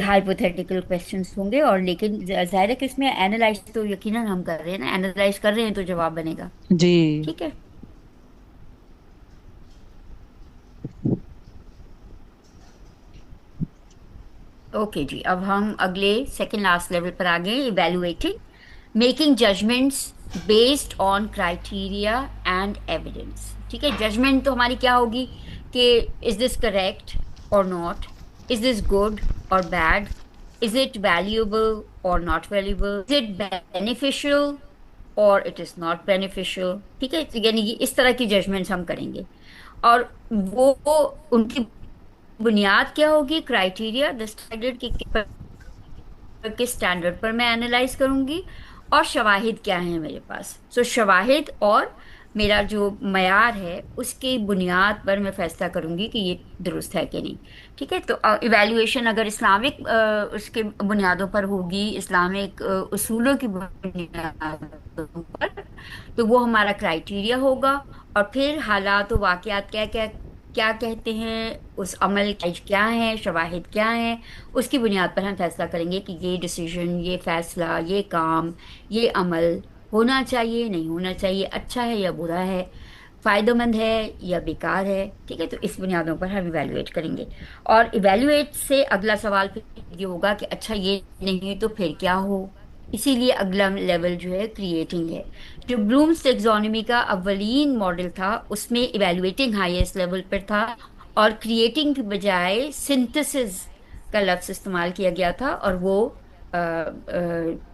हाइपोथेटिकल क्वेश्चंस होंगे। और लेकिन जाहिर है कि इसमें एनालाइज तो यकीनन हम कर रहे हैं ना, एनालाइज कर रहे हैं तो जवाब बनेगा। जी ठीक है। ओके जी, अब हम अगले सेकंड लास्ट लेवल पर आ गए, evaluating making judgments based on criteria and evidence. ठीक है, जजमेंट तो हमारी क्या होगी कि इज दिस करेक्ट और नॉट, इज दिस गुड और बैड, इज इट वैल्यूएबल और not valuable, is it beneficial और इट इज नॉट बेनिफिशियल। ठीक है, तो यानी कि इस तरह की जजमेंट्स हम करेंगे। और वो उनकी बुनियाद क्या होगी, क्राइटेरिया डिसाइडेड कि किस स्टैंडर्ड पर मैं एनालाइज करूंगी, और शवाहिद क्या है मेरे पास। सो शवाहिद और मेरा जो मयार है उसकी बुनियाद पर मैं फैसला करूंगी कि ये दुरुस्त है कि नहीं। ठीक है, तो इवैल्यूएशन अगर इस्लामिक उसके बुनियादों पर होगी, इस्लामिक उसूलों की बुनियादों पर, तो वो हमारा क्राइटेरिया होगा। और फिर हालात और वाकयात क्या क्या क्या कहते हैं, उस अमल क्या है, शवाहिद क्या है, उसकी बुनियाद पर हम फैसला करेंगे कि ये डिसीजन, ये फैसला, ये काम, ये अमल होना चाहिए, नहीं होना चाहिए, अच्छा है या बुरा है, फायदेमंद है या बेकार है। ठीक है, तो इस बुनियादों पर हम इवेलुएट करेंगे। और इवेलुएट से अगला सवाल फिर ये होगा कि अच्छा ये नहीं तो फिर क्या हो। इसीलिए अगला लेवल जो है क्रिएटिंग है। जो ब्लूम्स टेक्सोनोमी का अवलीन मॉडल था उसमें इवेलुएटिंग हाईएस्ट लेवल पर था, और क्रिएटिंग की बजाय सिंथेसिस का लफ्ज इस्तेमाल किया गया था, और वो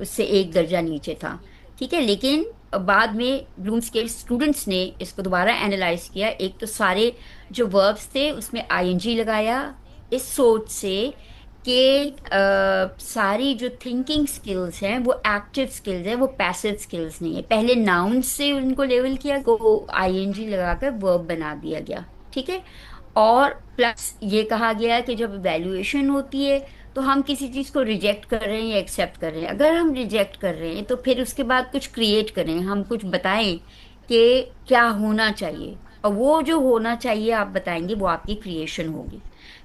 उससे एक दर्जा नीचे था। ठीक है, लेकिन बाद में ब्लूम्स के स्टूडेंट्स ने इसको दोबारा एनालाइज किया। एक तो सारे जो वर्ब्स थे उसमें आईएनजी लगाया, इस सोच से कि सारी जो थिंकिंग स्किल्स हैं वो एक्टिव स्किल्स हैं, वो पैसिव स्किल्स नहीं है। पहले नाउन से उनको लेवल किया, को आईएनजी लगाकर वर्ब बना दिया गया। ठीक है, और प्लस ये कहा गया कि जब वैल्यूएशन होती है तो हम किसी चीज़ को रिजेक्ट कर रहे हैं या एक्सेप्ट कर रहे हैं। अगर हम रिजेक्ट कर रहे हैं तो फिर उसके बाद कुछ क्रिएट करें, हम कुछ बताएं कि क्या होना चाहिए, और वो जो होना चाहिए आप बताएंगे वो आपकी क्रिएशन होगी।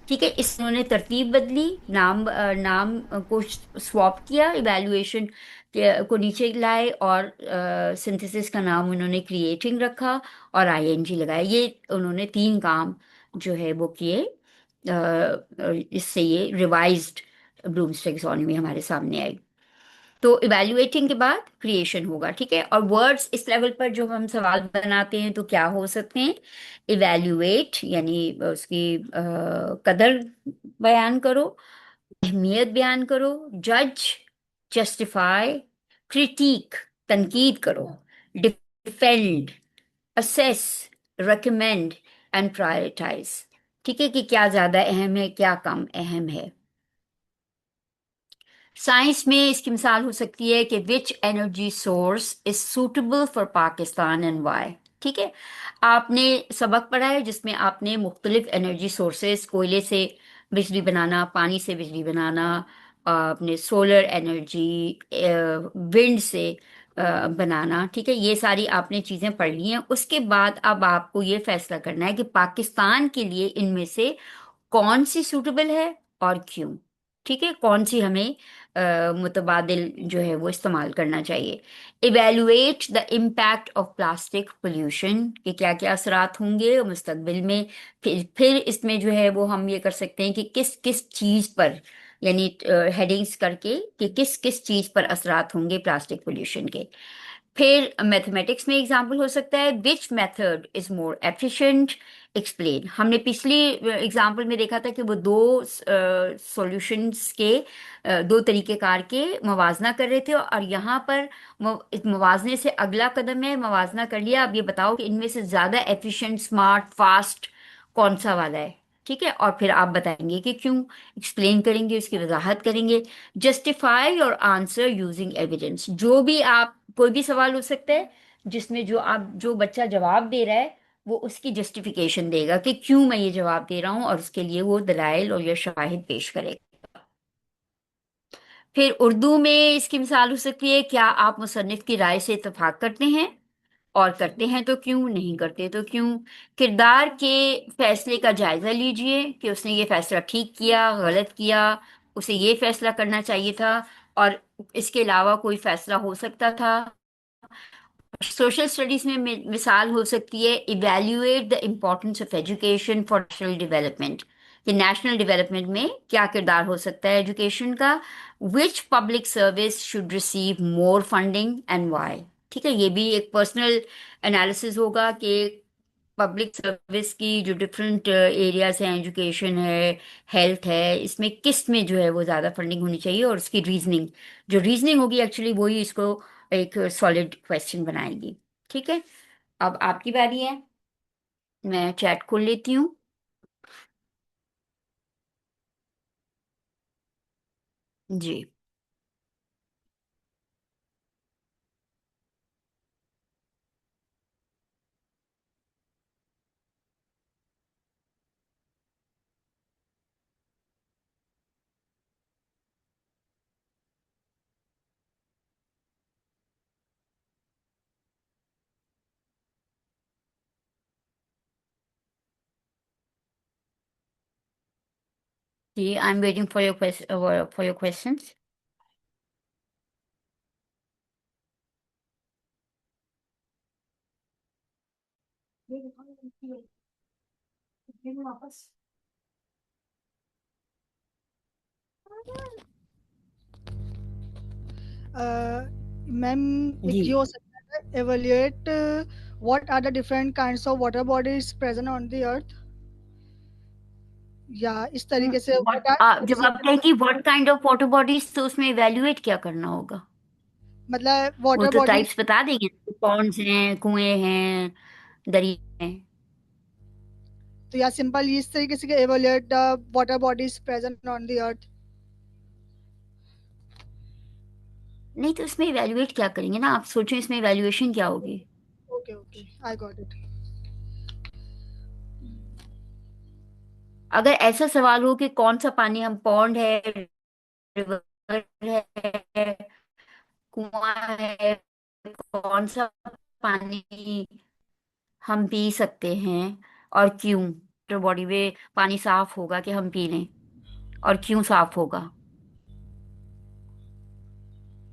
ठीक है, इसने तरतीब बदली, नाम को स्वैप किया, इवैल्यूएशन को नीचे लाए, और सिंथेसिस का नाम उन्होंने क्रिएटिंग रखा, और आईएनजी लगाया। ये उन्होंने तीन काम जो है वो किए। इससे ये रिवाइज्ड ब्लूम्स टैक्सोनॉमी हमारे सामने आई। तो इवैल्यूएटिंग के बाद क्रिएशन होगा, ठीक है। और वर्ड्स इस लेवल पर जो हम सवाल बनाते हैं तो क्या हो सकते हैं? इवैल्यूएट यानी उसकी कदर बयान करो, अहमियत बयान करो, जज, जस्टिफाई, क्रिटिक तनकीद करो, defend, assess, recommend and prioritise. ठीक है, कि क्या ज्यादा अहम है, क्या कम अहम है। साइंस में इसकी मिसाल हो सकती है कि which energy source is suitable for Pakistan and why. ठीक है, आपने सबक पढ़ा है जिसमें आपने मुख्तलिफ एनर्जी सोर्सेस, कोयले से बिजली बनाना, पानी से बिजली बनाना, आपने सोलर एनर्जी, विंड से बनाना, ठीक है, ये सारी आपने चीज़ें पढ़ ली हैं। उसके बाद अब आपको ये फैसला करना है कि पाकिस्तान के लिए इनमें से कौन सी सूटेबल है और क्यों। ठीक है, कौन सी हमें मुतबादिल जो है वो इस्तेमाल करना चाहिए। Evaluate the impact of plastic pollution के क्या क्या असरात होंगे मुस्तकबिल में। फिर इसमें जो है वो हम ये कर सकते हैं कि किस किस चीज़ पर, यानी हेडिंग्स करके कि किस किस चीज़ पर असरात होंगे प्लास्टिक पोल्यूशन के। फिर मैथमेटिक्स में एग्जाम्पल हो सकता है, विच method is more efficient, explain. हमने पिछली एग्जाम्पल में देखा था कि वो दो सॉल्यूशंस के दो तरीक़ेकार के मवाजना कर रहे थे, और यहाँ पर इस मवाजने से अगला कदम है मवाजना कर लिया, अब ये बताओ कि इनमें से ज़्यादा एफिशिएंट, स्मार्ट, फास्ट कौन सा वाला है। ठीक है, और फिर आप बताएंगे कि क्यों, एक्सप्लेन करेंगे, उसकी वजाहत करेंगे। जस्टिफाई और आंसर यूजिंग एविडेंस। जो भी आप, कोई भी सवाल हो सकता है जिसमें जो बच्चा जवाब दे रहा है वो उसकी जस्टिफिकेशन देगा कि क्यों मैं ये जवाब दे रहा हूँ, और उसके लिए वो दलाइल और या शवाहिद पेश करेगा। फिर उर्दू में इसकी मिसाल हो सकती है, क्या आप मुसन्निफ की राय से इत्तेफाक करते हैं, और करते हैं तो क्यों, नहीं करते तो क्यों। किरदार के फैसले का जायजा लीजिए कि उसने ये फैसला ठीक किया, गलत किया, उसे ये फैसला करना चाहिए था, और इसके अलावा कोई फैसला हो सकता था। सोशल स्टडीज में मिसाल हो सकती है, evaluate the importance of education for national development, कि नेशनल डेवलपमेंट में क्या किरदार हो सकता है एजुकेशन का। Which public service should receive more funding and why. ठीक है, ये भी एक पर्सनल एनालिसिस होगा कि पब्लिक सर्विस की जो डिफरेंट एरियाज हैं, एजुकेशन है, हेल्थ है, इसमें किस में जो है वो ज़्यादा फंडिंग होनी चाहिए, और उसकी रीजनिंग, जो रीजनिंग होगी एक्चुअली वही इसको एक सॉलिड क्वेश्चन बनाएगी। ठीक है, अब आपकी बारी है, मैं चैट खोल लेती हूँ। जी। जी, I am waiting for your questions. Ma'am एक जी। ये हो सकता है, evaluate what are the different kinds of water bodies present on the earth, या इस तरीके से what are जब आप कहें कि what kind of water bodies, तो उसमें इवेल्युएट क्या करना होगा? मतलब वो वाटर तो बॉडीज, टाइप्स बता देंगे, पॉन्ड्स हैं, कुएं हैं, दरिया हैं। तो या सिंपल इस तरीके से कि evaluate the water bodies present on the earth। नहीं तो इसमें इवेल्युएट क्या करेंगे ना, आप सोचो इसमें इवेल्युएशन क्या होगी। Okay okay, I got it. अगर ऐसा सवाल हो कि कौन सा पानी, हम पॉन्ड है, रिवर है, कुआं है, कौन सा पानी हम पी सकते हैं और क्यों, तो बॉडी में पानी साफ होगा कि हम पी लें, और क्यों साफ होगा।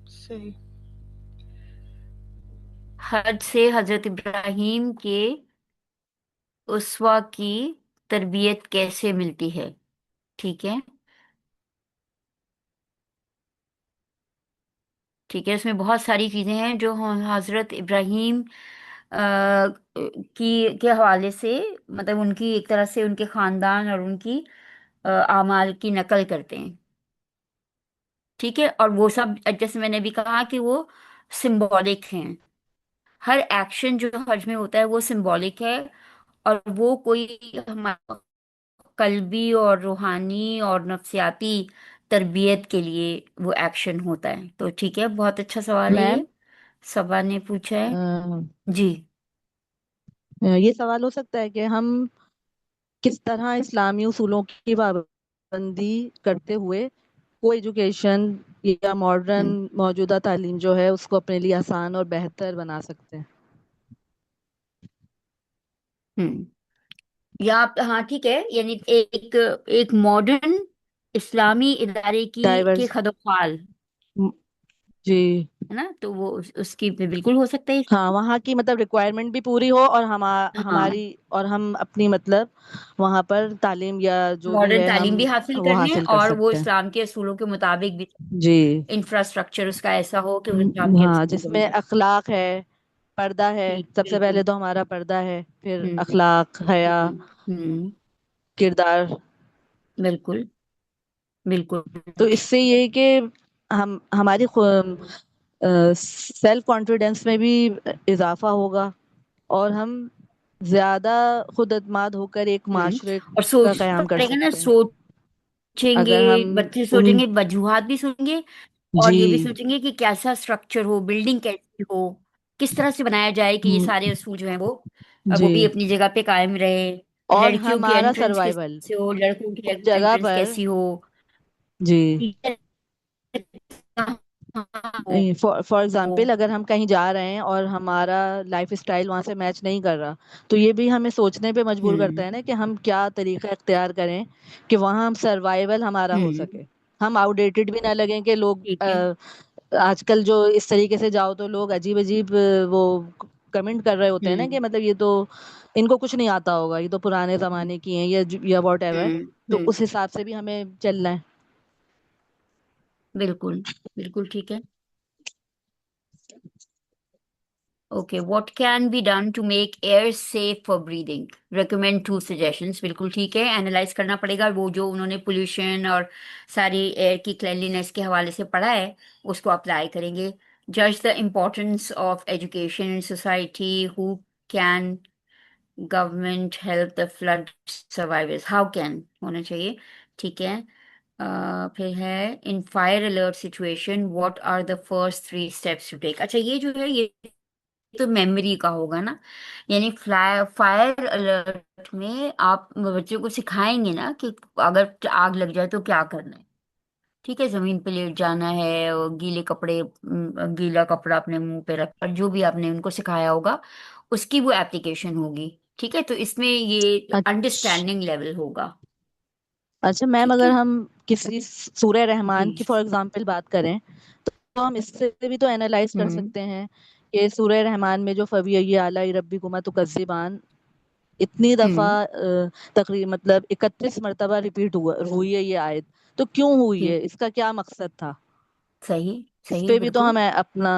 सही। हद से हजरत इब्राहिम के उसवा की तरबियत कैसे मिलती है। ठीक है, ठीक है, उसमें बहुत सारी चीजें हैं जो हजरत इब्राहिम की के हवाले से, मतलब उनकी एक तरह से उनके खानदान और उनकी आमाल की नकल करते हैं। ठीक है, और वो सब जैसे मैंने भी कहा कि वो सिंबॉलिक हैं। हर एक्शन जो हज में होता है वो सिंबॉलिक है, और वो कोई हमारा कल्बी और रूहानी और नफ्सियाती तरबियत के लिए वो एक्शन होता है। तो ठीक है, बहुत अच्छा सवाल है मैम, ये, सबा ने पूछा है। जी। ये सवाल हो सकता है कि हम किस तरह इस्लामी उसूलों की पाबंदी करते हुए को एजुकेशन या मॉडर्न हम्म। मौजूदा तालीम जो है उसको अपने लिए आसान और बेहतर बना सकते हैं। हम्म। या हाँ ठीक है, यानी एक एक मॉडर्न इस्लामी इदारे की के डाइवर्स। खदोखाल, जी। है ना, तो वो उसकी बिल्कुल हो सकता है हाँ, इसमें। वहाँ की मतलब रिक्वायरमेंट भी पूरी हो और हाँ, हमारी और हम अपनी मतलब वहाँ पर तालीम या जो भी मॉडर्न है तालीम हम भी हासिल वो कर लें हासिल कर और वो सकते हैं। इस्लाम के असूलों के मुताबिक भी जी। इंफ्रास्ट्रक्चर उसका ऐसा हो कि वो इस्लाम के हाँ, असूलों के जिसमें मुताबिक। अखलाक है, पर्दा है। ठीक, सबसे पहले बिल्कुल। तो हमारा पर्दा है, फिर हम्म। अखलाक, हया, हम्म। हम्म। किरदार। बिल्कुल, बिल्कुल। तो इससे ये है कि हम हमारी सेल्फ कॉन्फिडेंस में भी इजाफा होगा और हम ज्यादा खुद एतमाद होकर एक हम्म। माशरे और का सोचना कयाम कर पड़ेगा ना, सकते हैं। सोचेंगे, अगर हम बच्चे उन सोचेंगे, वजूहात भी सुनेंगे, और ये भी जी। सोचेंगे कि कैसा स्ट्रक्चर हो, बिल्डिंग कैसी हो, किस तरह से बनाया जाए कि ये हम्म, सारे असूल जो हैं वो भी जी। अपनी जगह पे कायम रहे। और लड़कियों की हमारा एंट्रेंस सर्वाइवल कैसे हो, लड़कों की उस जगह एंट्रेंस पर। कैसी हो, जी। टीचर कहाँ हो। फॉर एग्जाम्पल, अगर हम कहीं जा रहे हैं और हमारा लाइफ स्टाइल वहां से मैच नहीं कर रहा, तो ये भी हमें सोचने पे मजबूर करता हम्म। है ना कि हम क्या तरीका इख्तियार करें कि वहां हम सर्वाइवल हमारा हो हम्म। सके, हम आउटडेटेड भी ना लगें कि लोग ठीक है। आजकल जो इस तरीके से जाओ तो लोग अजीब अजीब वो कमेंट कर रहे होते हैं ना कि हम्म। मतलब ये तो इनको कुछ नहीं आता होगा, ये तो पुराने जमाने की हैं या वॉट एवर। हम्म। तो उस हिसाब से भी हमें चलना है। बिल्कुल, बिल्कुल ठीक है। Okay, what can be done to make air safe for breathing? Recommend two suggestions. बिल्कुल ठीक है, एनालाइज करना पड़ेगा वो जो उन्होंने पोल्यूशन और सारी एयर की क्लेanलीनेस के हवाले से पढ़ा है, उसको अप्लाई करेंगे। जज the importance of education in society, who can government help the flood survivors, how can होना चाहिए। ठीक है। फिर है in fire alert situation what are the first 3 steps to take. अच्छा, ये जो है ये तो मेमोरी का होगा ना, यानी फायर अलर्ट में आप बच्चों को सिखाएंगे ना कि अगर आग लग जाए तो क्या करना है। ठीक है, जमीन पे लेट जाना है, और गीले कपड़े, गीला कपड़ा अपने मुंह पे रखकर, जो भी आपने उनको सिखाया होगा उसकी वो एप्लीकेशन होगी। ठीक है, तो इसमें ये अच्छा। अंडरस्टैंडिंग लेवल होगा। अच्छा मैम, ठीक अगर है। हम किसी सूरह जी। रहमान की फॉर एग्जांपल बात करें, तो हम इससे भी तो एनालाइज कर हम्म। सकते हैं कि सूरह रहमान में जो फबी आला रब्बिकुमा तुकज़्ज़िबान इतनी दफा हम्म। तकरीब मतलब 31 मरतबा रिपीट हुई है ये आयत, तो क्यों हुई है, ठीक। इसका क्या मकसद था? सही। इस सही, पे भी तो बिल्कुल। हमें अपने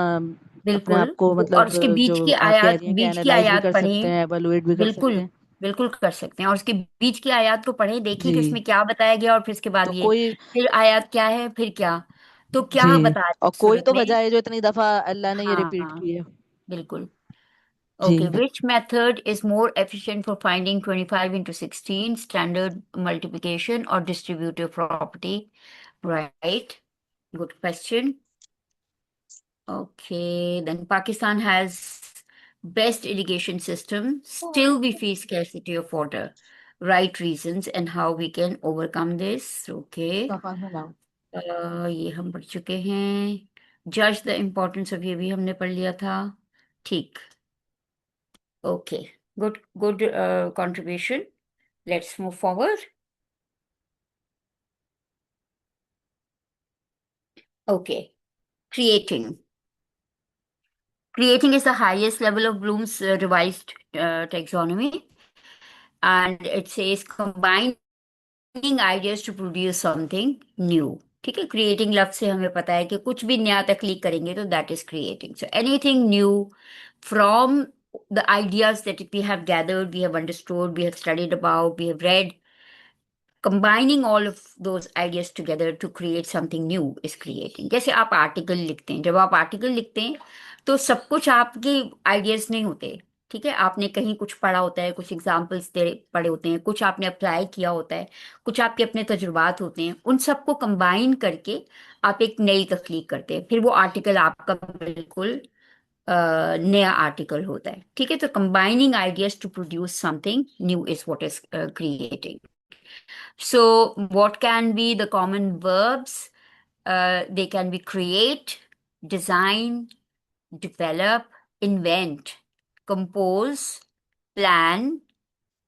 बिल्कुल, आप को और मतलब उसके बीच जो की आप कह आयत, रही हैं कि बीच की एनालाइज भी आयत कर सकते पढ़ें। हैं, एवेलुएट भी कर सकते बिल्कुल, हैं। बिल्कुल कर सकते हैं, और उसके बीच की आयत को पढ़ें, देखें कि जी। उसमें क्या बताया गया, और फिर इसके बाद तो ये, कोई फिर आयत क्या है, फिर क्या, तो जी, क्या बताया और इस कोई सूरत तो में। वजह है जो इतनी दफा अल्लाह ने ये रिपीट हाँ, की है। बिल्कुल। जी। Okay, which method is more efficient for finding 25 into 16 standard multiplication और distributive property? Right, good question. Okay, then Pakistan has best irrigation system. Still, we face scarcity of water. Right reasons and how we can overcome this. Okay, ये हम पढ़ चुके हैं। Judge the importance of, ये भी हमने पढ़ लिया था। ठीक। Okay, good contribution. Let's move forward. Okay, creating. Creating is the highest level of Bloom's revised taxonomy, and it says combining ideas to produce something new. ठीक है, क्रिएटिंग लफ्ज से हमें पता है कि कुछ भी नया तख्लीक करेंगे तो that is creating. So anything new from the ideas that we have gathered, we have understood, we have studied about, we have read, combining all of those ideas together to create something new is creating. जैसे आप आर्टिकल लिखते हैं, जब आप आर्टिकल लिखते हैं तो सब कुछ आपके आइडियाज नहीं होते. ठीक है, आपने कहीं कुछ पढ़ा होता है, कुछ एग्जाम्पल्स पढ़े होते हैं, कुछ आपने अप्लाई किया होता है, कुछ आपके अपने तजुर्बात होते हैं, उन सबको कंबाइन करके आप एक नई तख्लीक करते हैं. फिर वो आर्टिकल आपका बिल्कुल नया आर्टिकल होता है. ठीक है, तो combining ideas to produce something new is what is creating. So, what can be the common verbs? They can be create, design, develop, invent, compose, plan,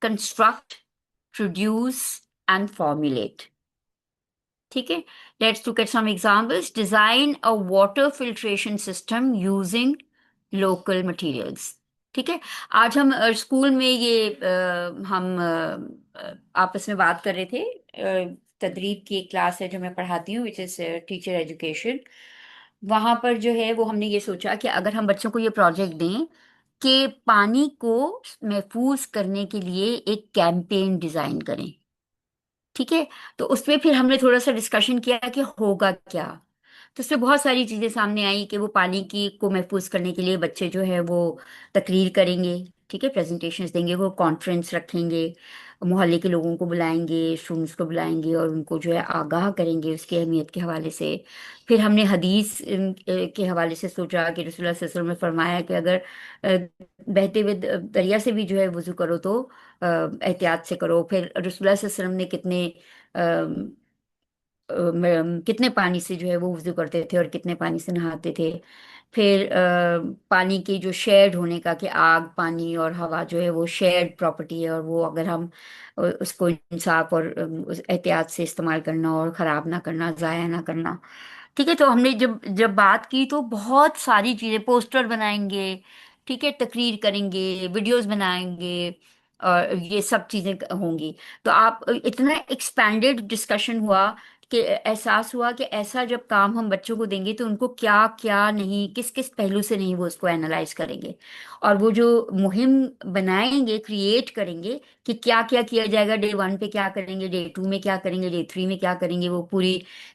construct, produce, and formulate. ठीक है, let's look at some examples. Design a water filtration system using local materials. ठीक है, आज हम स्कूल में ये हम आपस में बात कर रहे थे. तदरीब की एक क्लास है जो मैं पढ़ाती हूँ, विच इज़ टीचर एजुकेशन. वहाँ पर जो है वो हमने ये सोचा कि अगर हम बच्चों को ये प्रोजेक्ट दें कि पानी को महफूज करने के लिए एक कैंपेन डिज़ाइन करें. ठीक है, तो उसमें फिर हमने थोड़ा सा डिस्कशन किया कि होगा क्या. तो उसमें बहुत सारी चीज़ें सामने आई कि वो पानी की को महफूज करने के लिए बच्चे जो है वो तकरीर करेंगे. ठीक है, प्रेजेंटेशंस देंगे, वो कॉन्फ्रेंस रखेंगे, मोहल्ले के लोगों को बुलाएंगे, स्टूडेंट्स को बुलाएंगे और उनको जो है आगाह करेंगे उसकी अहमियत के हवाले से. फिर हमने हदीस के हवाले से सोचा कि रसूलुल्लाह सल्लल्लाहु अलैहि वसल्लम ने फरमाया कि अगर बहते हुए दरिया से भी जो है वज़ू करो तो एहतियात से करो. फिर रसूलुल्लाह सल्लल्लाहु अलैहि वसल्लम ने कितने पानी से जो है वो वज़ू करते थे और कितने पानी से नहाते थे. फिर पानी की जो शेयर्ड होने का, कि आग, पानी और हवा जो है वो शेयर्ड प्रॉपर्टी है और वो अगर हम उसको इंसाफ और उस एहतियात से इस्तेमाल करना और ख़राब ना करना, ज़ाया ना करना. ठीक है, तो हमने जब जब बात की तो बहुत सारी चीज़ें, पोस्टर बनाएंगे, ठीक है, तकरीर करेंगे, वीडियोस बनाएंगे और ये सब चीज़ें होंगी. तो आप इतना एक्सपैंडेड डिस्कशन हुआ कि एहसास हुआ कि ऐसा जब काम हम बच्चों को देंगे तो उनको क्या क्या नहीं, किस किस पहलू से नहीं वो उसको एनालाइज करेंगे और वो जो मुहिम बनाएंगे, क्रिएट करेंगे कि क्या क्या किया जाएगा, डे 1 पे क्या करेंगे, डे 2 में क्या करेंगे, डे 3 में क्या करेंगे, वो पूरी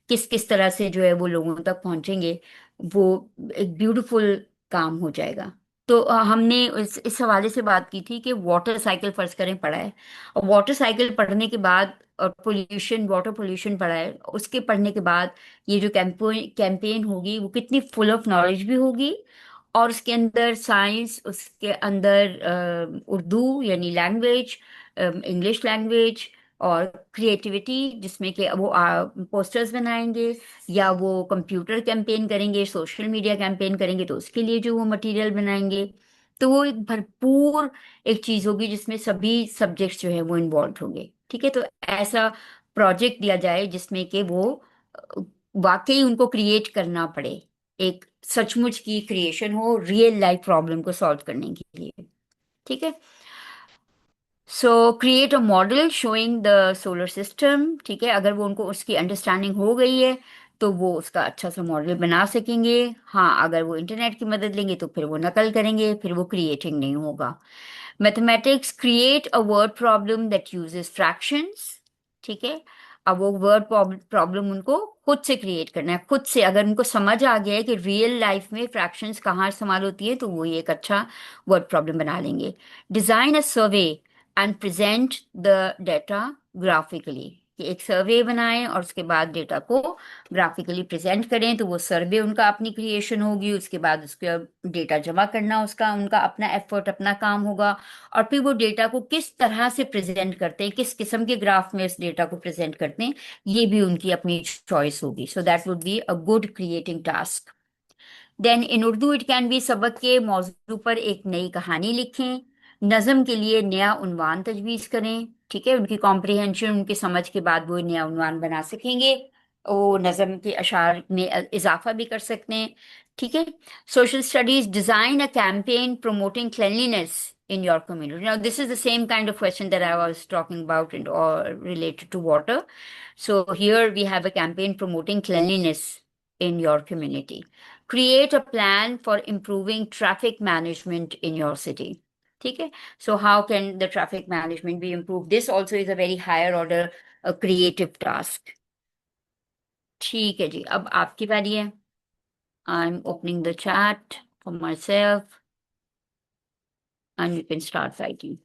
किस किस तरह से जो है वो लोगों तक पहुंचेंगे, वो एक ब्यूटीफुल काम हो जाएगा. तो हमने इस हवाले से बात की थी कि वाटर साइकिल फर्ज करें पढ़ा है, और वाटर साइकिल पढ़ने के बाद और पोल्यूशन, वाटर पोल्यूशन पढ़ा है, उसके पढ़ने के बाद ये जो कैंपेन होगी वो कितनी फुल ऑफ नॉलेज भी होगी और उसके अंदर साइंस, उसके अंदर उर्दू यानी लैंग्वेज, इंग्लिश लैंग्वेज और क्रिएटिविटी, जिसमें कि वो पोस्टर्स बनाएंगे या वो कंप्यूटर कैंपेन करेंगे, सोशल मीडिया कैंपेन करेंगे तो उसके लिए जो वो मटेरियल बनाएंगे. तो वो एक भरपूर एक चीज़ होगी जिसमें सभी सब्जेक्ट्स जो है वो इन्वॉल्व होंगे. ठीक है, तो ऐसा प्रोजेक्ट दिया जाए जिसमें कि वो अ, वाकई उनको क्रिएट करना पड़े, एक सचमुच की क्रिएशन हो रियल लाइफ प्रॉब्लम को सॉल्व करने के लिए. ठीक है, सो create a model showing the solar system. ठीक है, अगर वो उनको उसकी अंडरस्टैंडिंग हो गई है तो वो उसका अच्छा सा मॉडल बना सकेंगे. हाँ, अगर वो इंटरनेट की मदद लेंगे तो फिर वो नकल करेंगे, फिर वो क्रिएटिंग नहीं होगा. Mathematics, create a word problem that uses fractions. ठीक है, अब वो वर्ड प्रॉब्लम उनको खुद से क्रिएट करना है, खुद से. अगर उनको समझ आ गया है कि रियल लाइफ में फ्रैक्शंस कहाँ इस्तेमाल होती है तो वो ये एक अच्छा वर्ड प्रॉब्लम बना लेंगे. Design a survey and present the data graphically, कि एक सर्वे बनाएं और उसके बाद डेटा को ग्राफिकली प्रेजेंट करें. तो वो सर्वे उनका अपनी क्रिएशन होगी, उसके बाद उसका डेटा जमा करना उसका उनका अपना एफर्ट, अपना काम होगा. और फिर वो डेटा को किस तरह से प्रेजेंट करते हैं, किस किस्म के ग्राफ में इस डेटा को प्रेजेंट करते हैं, ये भी उनकी अपनी चॉइस होगी. So that would be a good creating task. Then in Urdu it can be, सबक के मौजू पर एक नई कहानी लिखें. नज़म के लिए नया उन्वान तजवीज़ करें. ठीक है, उनकी कॉम्प्रिहेंशन, उनकी समझ के बाद वो नया उन्वान बना सकेंगे. वो नज़म के अशार में इजाफा भी कर सकते हैं. ठीक है, social studies, design a campaign promoting cleanliness in your community. Now, this is the same kind of question that I was talking about and or related to water. So here we have a campaign promoting cleanliness in your community. Create a plan for improving traffic management in your city. Okay, so how can the traffic management be improved? This also is a very higher order, a creative task. ठीक है जी, अब आपकी बारी है. I'm opening the chat for myself and you can start writing.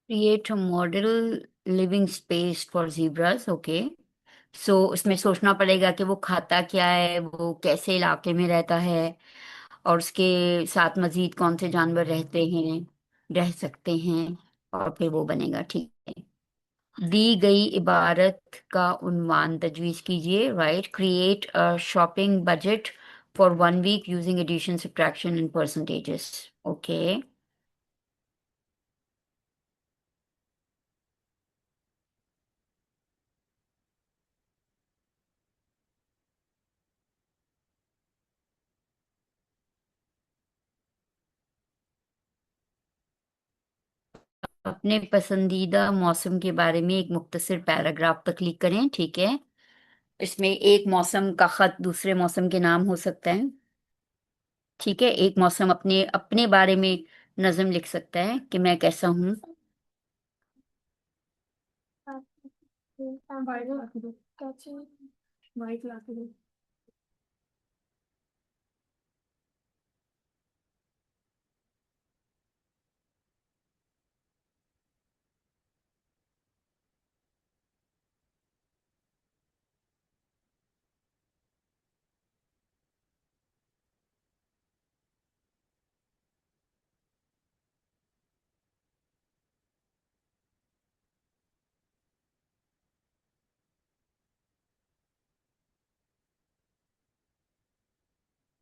Create a model living space for zebras. Okay. सो उसमें सोचना पड़ेगा कि वो खाता क्या है, वो कैसे इलाके में रहता है, और उसके साथ मजीद कौन से जानवर रहते हैं, रह सकते हैं, और फिर वो बनेगा. ठीक है. दी गई इबारत का उन्वान तजवीज़ कीजिए. Right. Create a shopping budget for 1 week using addition subtraction and percentages. Okay. अपने पसंदीदा मौसम के बारे में एक मुख्तसर पैराग्राफ तख्लीक करें. ठीक है. इसमें एक मौसम का खत दूसरे मौसम के नाम हो सकता है. ठीक है. एक मौसम अपने अपने बारे में नज्म लिख सकता है कि मैं कैसा हूँ.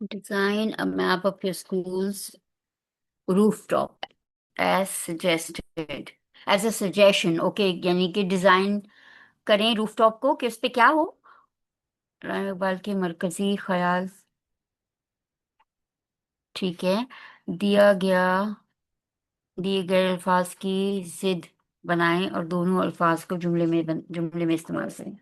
Design a map of your school's rooftop as suggested, as a suggestion. Okay. यानी कि डिजाइन करें रूफटॉप को कि उस पे क्या हो. रानी इकबाल के मरकजी ख्याल. ठीक है. दिया गया दिए गए अल्फाज की जिद बनाएं और दोनों अल्फाज को जुमले में इस्तेमाल करें.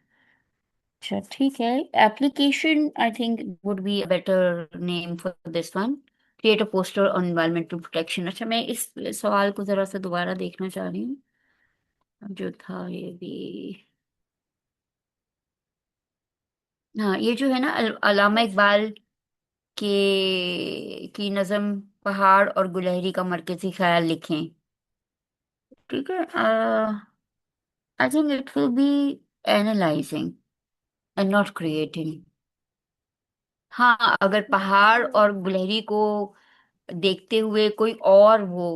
अच्छा. ठीक है. Application I think would be a better name for this one. Create a poster on environmental protection. अच्छा, मैं इस सवाल को जरा सा दोबारा देखना चाह रही हूँ. जो था ये भी, हाँ, ये जो है ना, अल्लामा इकबाल के की नज़म पहाड़ और गुलहरी का मरकजी ख्याल लिखें. ठीक है. I think it will be analysing and not creating. हाँ, अगर पहाड़ और गुलहरी को देखते हुए कोई और वो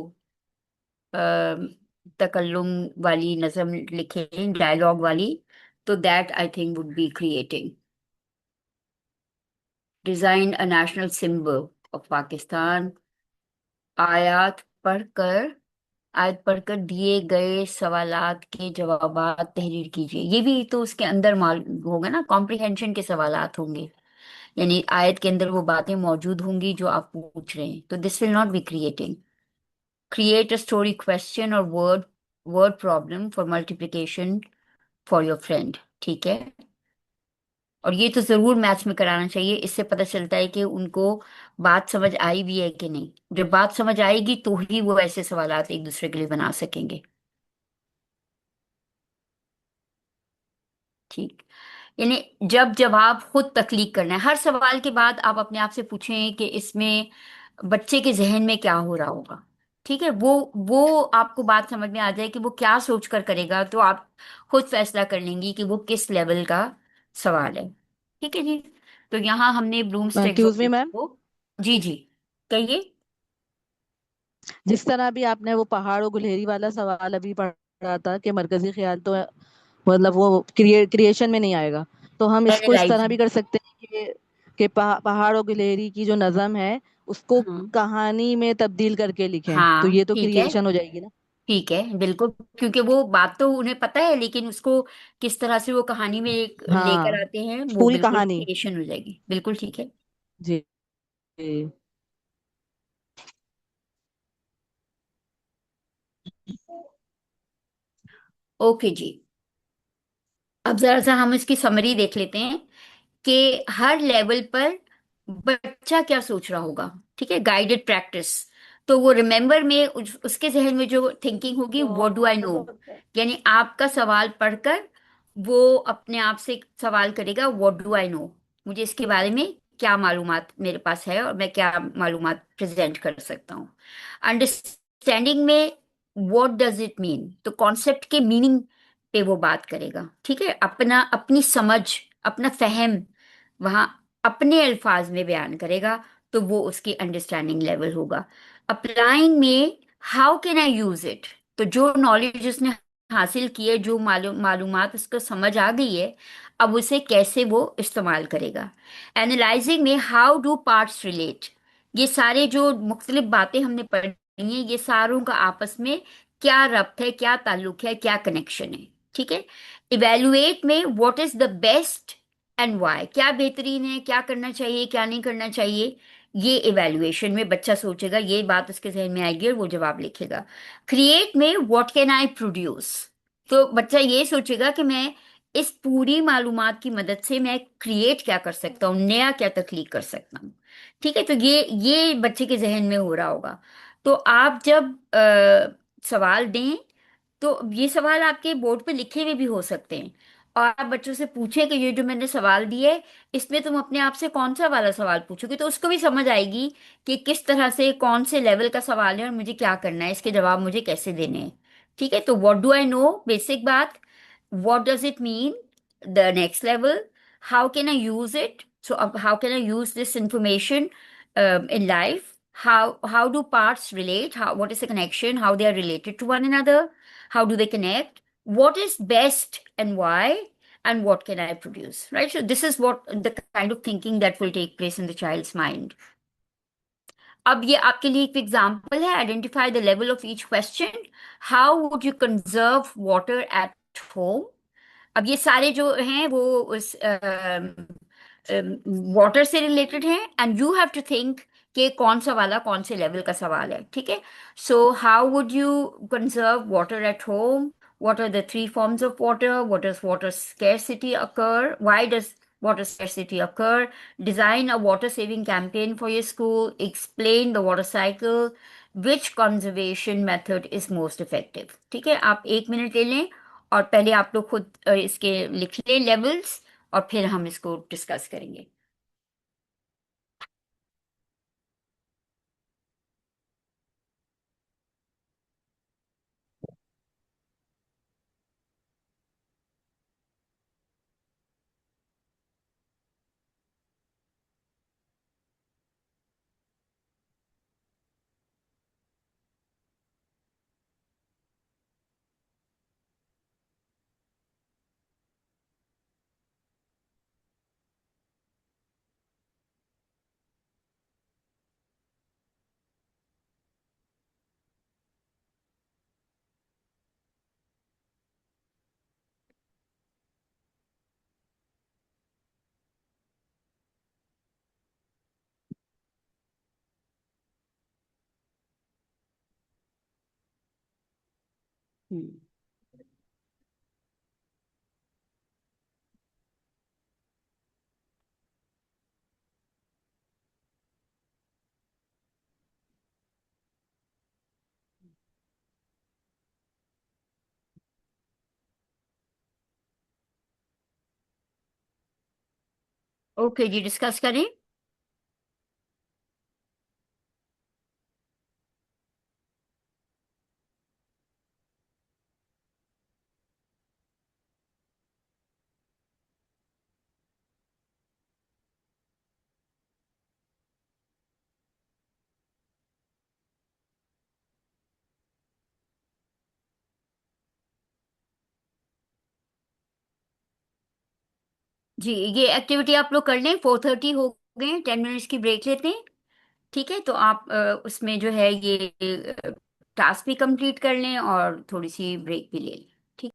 तकल्लुम वाली नज़म लिखें, डायलॉग वाली, तो that I think would be creating. Design a national symbol of Pakistan. आयात पढ़कर आयत पढ़कर दिए गए सवालात के जवाबात तहरीर कीजिए. ये भी तो उसके अंदर माल होगा ना, कॉम्प्रिहेंशन के सवालात होंगे. यानी आयत के अंदर वो बातें मौजूद होंगी जो आप पूछ रहे हैं. तो this will not be creating. Create a story question और word word problem for multiplication for your friend. ठीक है. और ये तो जरूर मैथ्स में कराना चाहिए. इससे पता चलता है कि उनको बात समझ आई भी है कि नहीं. जब बात समझ आएगी तो ही वो ऐसे सवालात एक दूसरे के लिए बना सकेंगे. ठीक. यानी जब जवाब खुद तख्लीक करना है. हर सवाल के बाद आप अपने आप से पूछें कि इसमें बच्चे के जहन में क्या हो रहा होगा. ठीक है. वो आपको बात समझ में आ जाए कि वो क्या सोच कर करेगा, तो आप खुद फैसला कर लेंगी कि वो किस लेवल का सवाल है. ठीक है जी. तो यहाँ हमने Bloom's excuse me taxonomy ma'am. को जी जी, कहिए। जिस तरह भी आपने वो पहाड़ और गुलहेरी वाला सवाल अभी पढ़ा था कि मरकजी ख्याल तो मतलब वो क्रिएशन में नहीं आएगा, तो हम इसको इस तरह भी एनालाइजिंग। कर सकते हैं कि पहाड़ और गिलहरी की जो नज़म है उसको हाँ कहानी में तब्दील करके लिखें, तो हाँ, ये तो ठीक है। क्रिएशन हो जाएगी ना। ठीक है, बिल्कुल, क्योंकि वो बात तो उन्हें पता है, लेकिन उसको किस तरह से वो कहानी में लेकर हाँ, आते हैं, वो पूरी बिल्कुल कहानी। क्रिएशन हो जाएगी। बिल्कुल ठीक है। जी जी। ओके जी। अब जरा सा हम इसकी समरी देख लेते हैं कि हर लेवल पर बच्चा क्या सोच रहा होगा। ठीक है, गाइडेड प्रैक्टिस। तो वो रिमेम्बर में उसके जहन में जो थिंकिंग होगी, व्हाट डू आई नो, यानी आपका सवाल पढ़कर वो अपने आप से एक सवाल करेगा, व्हाट डू आई नो, मुझे इसके बारे में क्या मालूमात मेरे पास है और मैं क्या मालूमात प्रेजेंट कर सकता हूँ। अंडरस्टैंडिंग में व्हाट डज इट मीन, तो कॉन्सेप्ट के मीनिंग पे वो बात करेगा। ठीक है, अपना अपनी समझ, अपना फहम वहाँ अपने अल्फाज में बयान करेगा, तो वो उसकी अंडरस्टैंडिंग लेवल होगा। अप्लाइंग में how can I use it, तो जो नॉलेज उसने हासिल की है, जो मालूमात उसको समझ आ गई है, अब उसे कैसे वो इस्तेमाल करेगा। एनालाइजिंग में हाउ डू पार्ट्स रिलेट, ये सारे जो मुख्तलिफ बातें हमने पढ़ी हैं, ये सारों का आपस में क्या रब्त है, क्या ताल्लुक है, क्या कनेक्शन है। ठीक है। इवेलुएट में what is the best and why, क्या बेहतरीन है, क्या करना चाहिए, क्या नहीं करना चाहिए, ये इवेलुएशन में बच्चा सोचेगा, ये बात उसके जहन में आएगी और वो जवाब लिखेगा। क्रिएट में व्हाट कैन आई प्रोड्यूस, तो बच्चा ये सोचेगा कि मैं इस पूरी मालूमात की मदद से मैं क्रिएट क्या कर सकता हूँ, नया क्या तख्लीक कर सकता हूँ। ठीक है, तो ये बच्चे के जहन में हो रहा होगा। तो आप जब सवाल दें, तो ये सवाल आपके बोर्ड पे लिखे हुए भी हो सकते हैं, और आप बच्चों से पूछें कि ये जो मैंने सवाल दिए, इसमें तुम अपने आप से कौन सा वाला सवाल पूछोगे, तो उसको भी समझ आएगी कि किस तरह से कौन से लेवल का सवाल है और मुझे क्या करना है, इसके जवाब मुझे कैसे देने हैं। ठीक है, तो what do I know, basic बात। What does it mean, the next level. How can I use it, so अब how can I use this information in life. How do parts relate, what is the connection, how they are related to one another, how do they connect, what is best and why, and what can I produce, right? So this is what the kind of thinking that will take place in the child's mind. अब ये आपके लिए एक एग्जाम्पल है, identify the level of each question. How would you conserve water at home. अब ये सारे जो हैं वो उस वाटर से रिलेटेड हैं, and you have to think कि कौन सा वाला कौन से लेवल का सवाल है। ठीक है, so how would you conserve water at home, what are the three forms of water, what does water scarcity occur, why does water scarcity occur, design a water saving campaign for your school, explain the water cycle, which conservation method is most effective। ठीक है, आप 1 मिनट ले लें और पहले आप लोग खुद इसके लिख लें लेवल्स, और फिर हम इसको डिस्कस करेंगे। हम्म। ओके जी, डिस्कस करें। जी, ये एक्टिविटी आप लोग कर लें। 4:30 हो गए, 10 मिनट्स की ब्रेक लेते हैं। ठीक है, तो आप उसमें जो है ये टास्क भी कंप्लीट कर लें और थोड़ी सी ब्रेक भी ले लें। ठीक।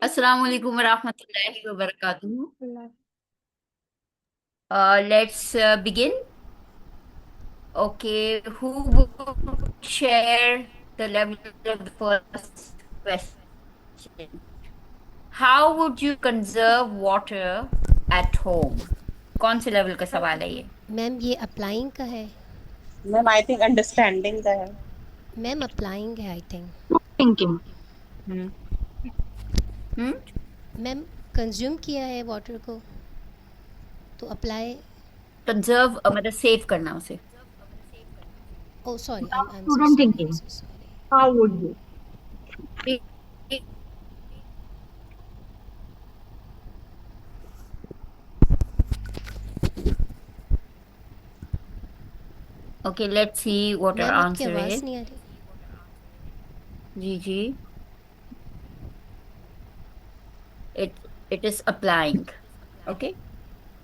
अस्सलाम वालेकुम वरहमतुल्लाहि वबरकातुहू। Let's begin. Okay, who would share the level of the first question? How would you conserve water at home? कौन से लेवल का सवाल है ये? मैम ये अप्लाइंग का है। मैम आई थिंक अंडरस्टैंडिंग का है। मैम अप्लाइंग है I think. Thinking. Hmm hmm ma'am consume किया है वाटर को तो अप्लाई। कंजर्व मतलब सेव करना उसे। Oh sorry, I am so student sorry, I am thinking, so sorry. How would you? Okay, let's see what our ma'am आपकी answer आवाज़ is. नहीं आ रही। जी जी, it is applying. Okay.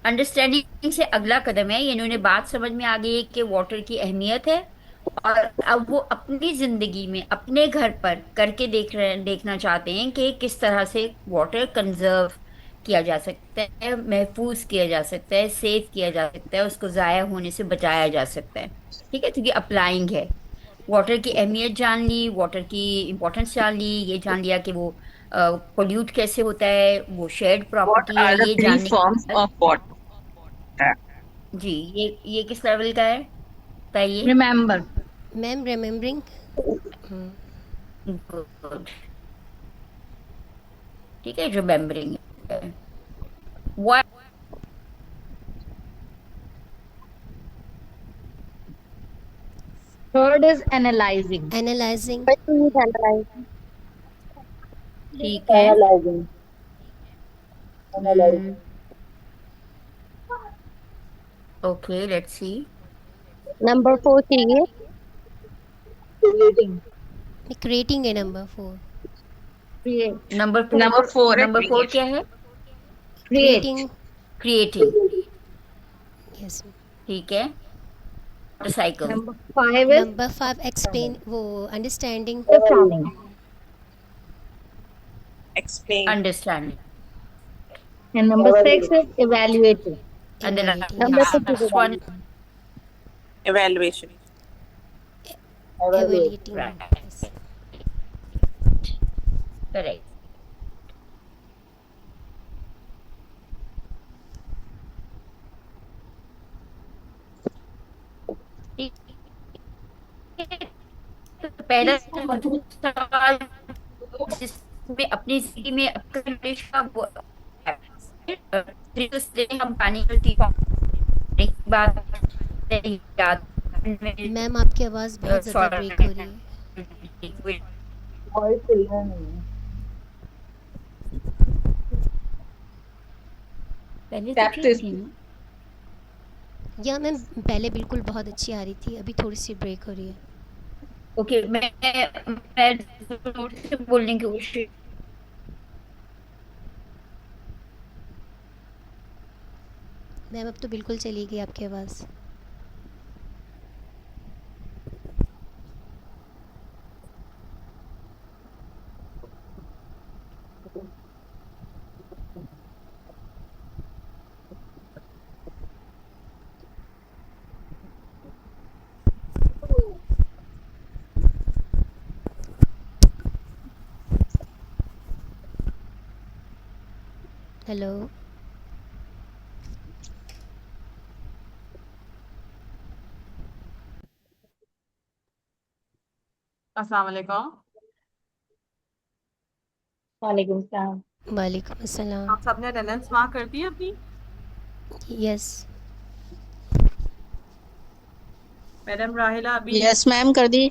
Understanding से अगला कदम है, इन्होंने बात समझ में आ गई है कि वाटर की अहमियत है, और अब वो अपनी जिंदगी में अपने घर पर करके देखना चाहते हैं कि किस तरह से वाटर कंजर्व किया जा सकता है, महफूज किया जा सकता है, सेव किया जा सकता है, उसको जाया होने से बचाया जा सकता है। ठीक है, क्योंकि अप्लाइंग है। वाटर की अहमियत जान ली, वाटर की इम्पोर्टेंस जान ली, ये जान लिया कि वो पोल्यूट कैसे होता है, वो शेयर्ड What प्रॉपर्टी है, are the ये three जानने के forms बाद। of water? जी, ये किस लेवल का है बताइए। रिमेम्बर। Ma'am remembering. गुड। ठीक है, remembering. What third is analysing. Analysing. ठीक है। Okay, let's see. नंबर 4 चाहिए। क्रिएटिंग है नंबर 4। क्रिएट। Number four है नंबर 4 create. क्या है? क्रिएटिंग। क्रिएटिंग। यस। ठीक है, cycle. Number 5 is number 5 explain, वो understanding. Planning. Explain. Understanding. And number 6 is evaluating. And then Evaluating, last one. Evaluation. evaluating, yes. Correct. तो पहला सवाल जिसमें अपनी जिंदगी में का वो हम पानी की बात याद मैम आपकी आवाज़ बहुत ज़्यादा ब्रेक हो रही है। पहले तो ठीक थी ना। या मैम पहले बिल्कुल बहुत अच्छी आ रही थी, अभी थोड़ी सी ब्रेक हो रही है। ओके, मैं जोर से बोलने की कोशिश। मैम अब तो बिल्कुल चली गई आपकी आवाज़। हेलो। अस्सलाम वालेकुम। वालेकुम सलाम। वालेकुम अस्सलाम। आप सबने अटेंडेंस मार्क कर दी है अपनी? यस। मैडम राहिला अभी यस मैम कर दी।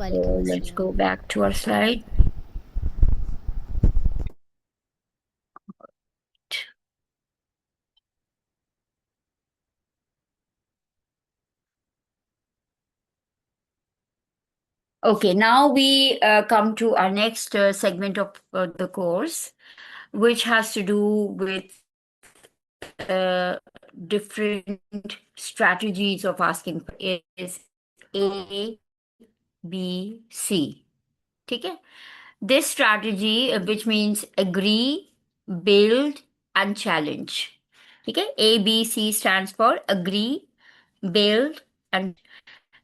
वालेकुम let's अस्सलाम। go back to our slide. Okay, now we come to our next segment of the course, which has to do with different strategies of asking is A, B, C. ठीक है? This strategy, which means agree, build, and challenge. ठीक है? A, B, C stands for agree, build, and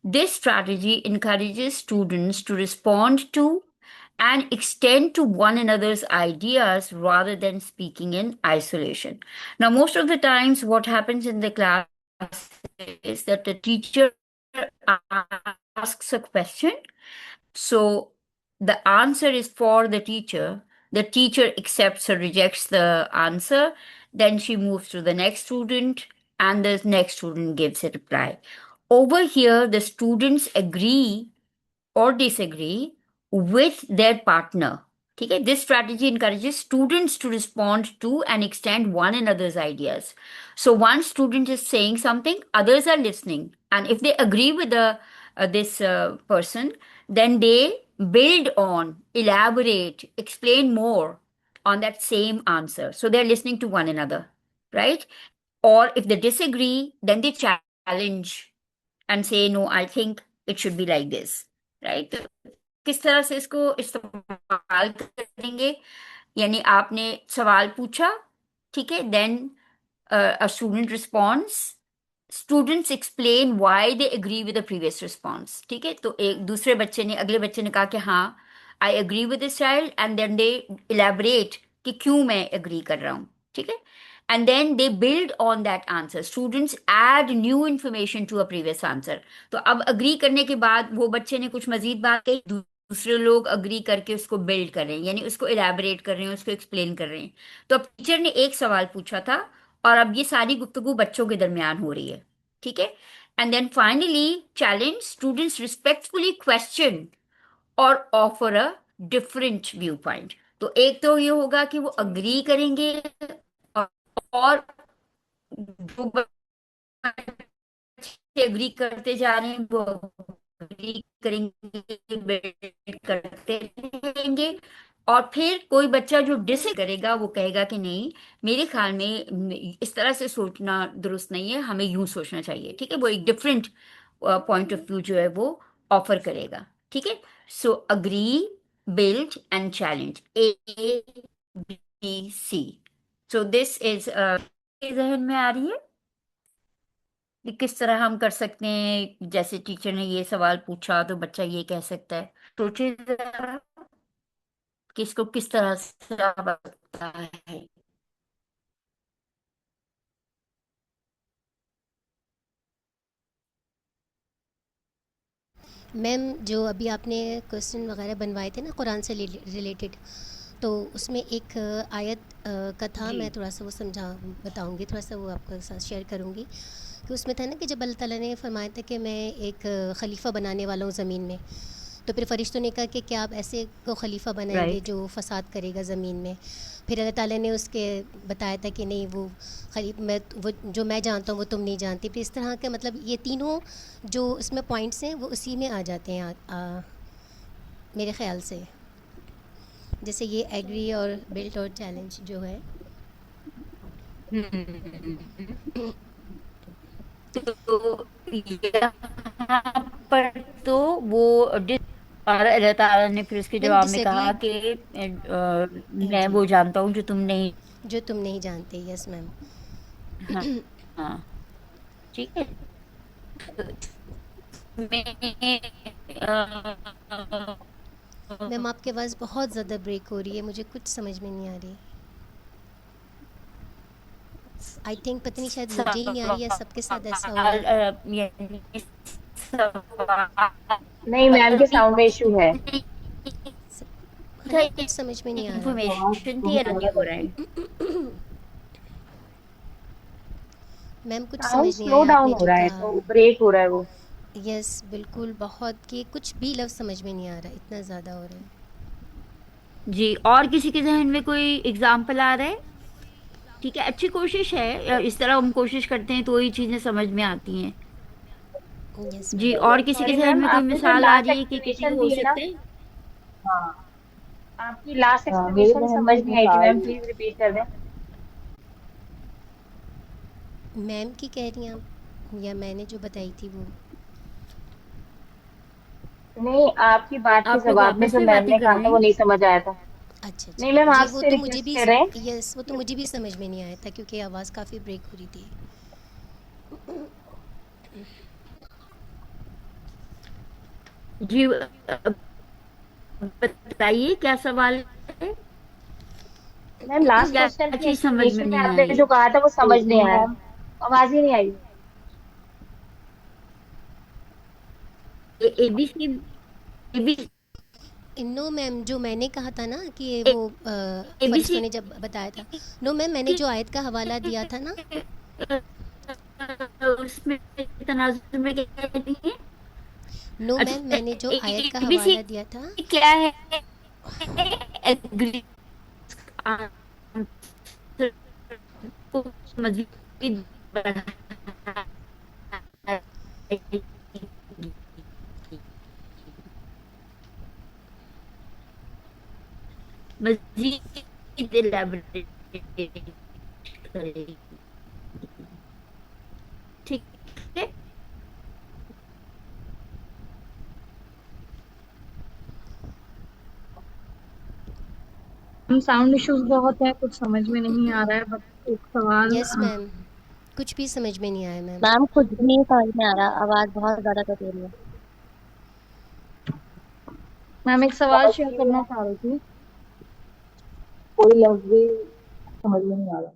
this strategy encourages students to respond to and extend to one another's ideas rather than speaking in isolation. Now, most of the times, what happens in the class is that the teacher asks a question, so the answer is for the teacher. The teacher accepts or rejects the answer. Then she moves to the next student, and the next student gives a reply. Over here, the students agree or disagree with their partner. ठीक है? This strategy encourages students to respond to and extend one another's ideas. So one student is saying something, others are listening, and if they agree with this person, then they build on, elaborate, explain more on that same answer. So they're listening to one another, right? Or if they disagree, then they challenge and say, no, I think it should be like this, right? तो किस तरह से इसको इस्तेमाल करेंगे, यानी आपने सवाल पूछा, ठीक है, then a student responds, students explain why they agree with the previous response. ठीक है, तो एक दूसरे बच्चे ने, अगले बच्चे ने कहा कि हाँ, I agree with this child, and then they elaborate कि क्यों मैं agree कर रहा हूँ. ठीक है, and then they build on that answer. Students add new information to a previous answer. तो अब agree करने के बाद वो बच्चे ने कुछ मजीद बात कही, दूसरे लोग अग्री करके उसको बिल्ड कर रहे हैं, यानी उसको इलेबोरेट कर रहे हैं, उसको एक्सप्लेन कर रहे हैं. तो अब टीचर ने एक सवाल पूछा था और अब ये सारी गुफ्तगू बच्चों के दरमियान हो रही है. ठीक है, and then finally challenge, students respectfully question और offer a different view point. तो एक तो ये होगा कि वो अग्री करेंगे और जो बच्चे अग्री करते जा रहे हैं वो अग्री करेंगे, बिल्ड करते रहेंगे, और फिर कोई बच्चा जो डिस करेगा वो कहेगा कि नहीं, मेरे ख्याल में इस तरह से सोचना दुरुस्त नहीं है, हमें यूं सोचना चाहिए. ठीक है, वो एक डिफरेंट पॉइंट ऑफ व्यू जो है वो ऑफर करेगा. ठीक है, so agree, build and challenge, A, B, C. So this is जहन में आ रही है कि किस तरह हम कर सकते हैं. जैसे टीचर ने ये सवाल पूछा तो बच्चा ये कह सकता है, सोचिए जरा कि इसको किस तरह से बताता है. मैम, जो अभी आपने क्वेश्चन वगैरह बनवाए थे ना कुरान से रिलेटेड, तो उसमें एक आयत का था, मैं थोड़ा सा वो बताऊंगी, थोड़ा सा वो आपके साथ शेयर करूंगी कि उसमें था ना कि जब अल्लाह ताला ने फरमाया था कि मैं एक खलीफा बनाने वाला हूँ ज़मीन में, तो फिर फरिश्तों ने कहा कि क्या आप ऐसे को खलीफा बनाएंगे जो फसाद करेगा ज़मीन में. फिर अल्लाह ताला ने उसके बताया था कि नहीं, वो वो जो मैं जानता हूँ वो तुम नहीं जानती. फिर इस तरह के मतलब ये तीनों जो इसमें पॉइंट्स हैं वो उसी में आ जाते हैं मेरे ख़्याल से. जैसे ये एग्री और बिल्ट और चैलेंज जो है. तो यहाँ पर तो वो और अल्लाह ताला ने फिर उसके जवाब में कहा कि मैं वो जानता हूँ जो तुम नहीं जानते. Yes ma'am. हाँ, हाँ, ठीक है. मैम आपकी आवाज़ बहुत ज़्यादा ब्रेक हो रही है, मुझे कुछ समझ में नहीं आ रही. आई थिंक पता नहीं, शायद मुझे ही नहीं आ रही है, सबके साथ ऐसा हो रहा है. नहीं मैम के साउंड में इशू है. कुछ समझ में नहीं आ रहा. इन्फॉर्मेशन थी या नहीं हो रहा है मैम, कुछ साउंड समझ नहीं स्लो आया डाउन आपने हो जो रहा है, कहा. तो ब्रेक हो रहा है वो. यस बिल्कुल, बहुत कि कुछ भी लफ्ज़ समझ में नहीं आ रहा, इतना ज़्यादा हो रहा है। जी, और किसी के जहन में कोई एग्जाम्पल आ रहा है? ठीक है, अच्छी कोशिश है, इस तरह हम कोशिश करते हैं तो ही चीजें समझ में आती हैं। यस जी, मैम। और किसी के सॉरी जहन मैम, में कोई आपने जो मिसाल आ लास्ट रही है कि कितने एक्सप्लेनेशन हो दी है ना, सकते हैं? हाँ। आपकी लास्ट मेरे एक्सप्लेनेशन जहन में समझ एक नहीं आई थी मिसाल मैम, प्लीज रिपीट कर दें। मैम की कह रही हैं आप या मैंने जो बताई थी वो? नहीं, आपकी बात के आप लोग जवाब में आपस जो में मैम बातें ने कर कहा रहे था वो हैं। नहीं समझ आया था। अच्छा नहीं मैम, अच्छा, जी वो आपसे तो मुझे रिक्वेस्ट भी, कर रहे हैं। यस वो तो मुझे भी समझ में नहीं आया था क्योंकि आवाज़ काफ़ी ब्रेक हो रही थी। जी, बताइए क्या सवाल है? मैम लास्ट क्या क्वेश्चन की चीज समझ में एक्सप्लेनेशन में नहीं आपने आई? जो कहा था वो समझ तो नहीं आया, मैम आवाज ही नहीं आई। एबीसी, एबी, नो मैम, जो मैंने कहा था ना कि वो फरिश्तों एबीसी ने जब बताया था। नो मैम, मैंने जो आयत का हवाला दिया था ना। उसमें तनाजुर में क्या कहती है? नो मैम, अच्छा, मैंने जो आयत का एबीसी हवाला दिया था। क्या है? एग्री आंसर को मजीद बढ़ाएगी, मजीद इलेबोरेट करेगी। ठीक है। हम साउंड इश्यूज बहुत है, कुछ समझ में नहीं आ रहा है, बस एक सवाल। यस मैम, कुछ भी समझ में नहीं आया मैम। मैम कुछ भी नहीं समझ में आ रहा, आवाज बहुत ज्यादा कट रही है। मैम एक सवाल शेयर करना चाह रही थी, कोई लफ्ज भी समझ में नहीं आ रहा।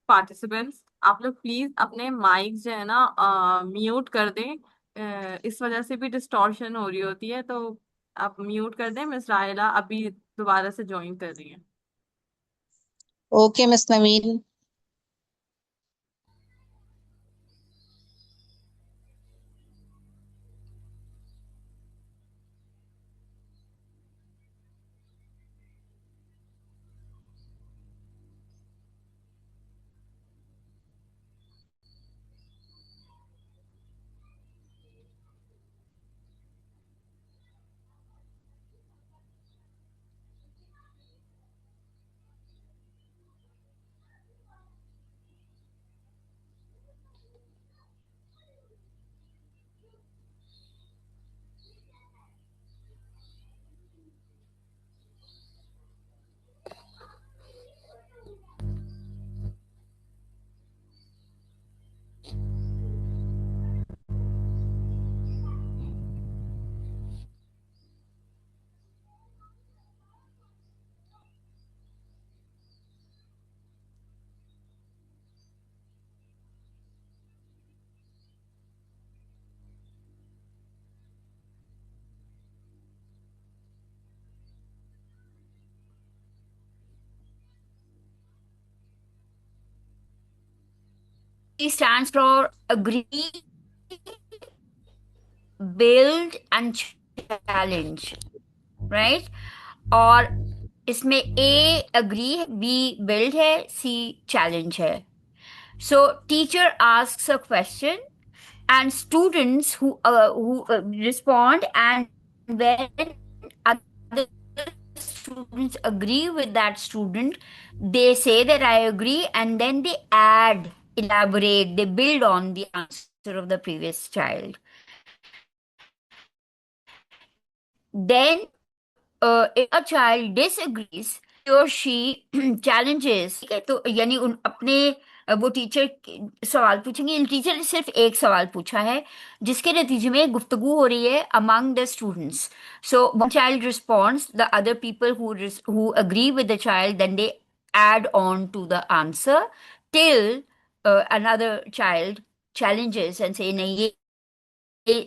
पार्टिसिपेंट्स, आप लोग प्लीज अपने माइक जो है ना म्यूट कर दें। इस वजह से भी डिस्टॉर्शन हो रही होती है, तो आप म्यूट कर दें। मिस रायला अभी दोबारा से ज्वाइन कर रही है। Okay miss Naveen. Stands for agree, build and challenge, right? और इसमें ए अग्री है, बी बिल्ड है, सी चैलेंज है. So teacher asks a question and students who respond, and when other students agree with that student, they say that I agree, and then they add, elaborate, they build on the answer of the previous child. Then if a child disagrees, he or she challenges. ठीक है, तो यानी उन अपने वो टीचर सवाल पूछेंगे. टीचर ने सिर्फ एक सवाल पूछा है जिसके नतीजे में गुफ्तगू हो रही है among the students. So one child responds, the other people who agree with the child, then they add on to the answer till another child challenges and say नहीं, ये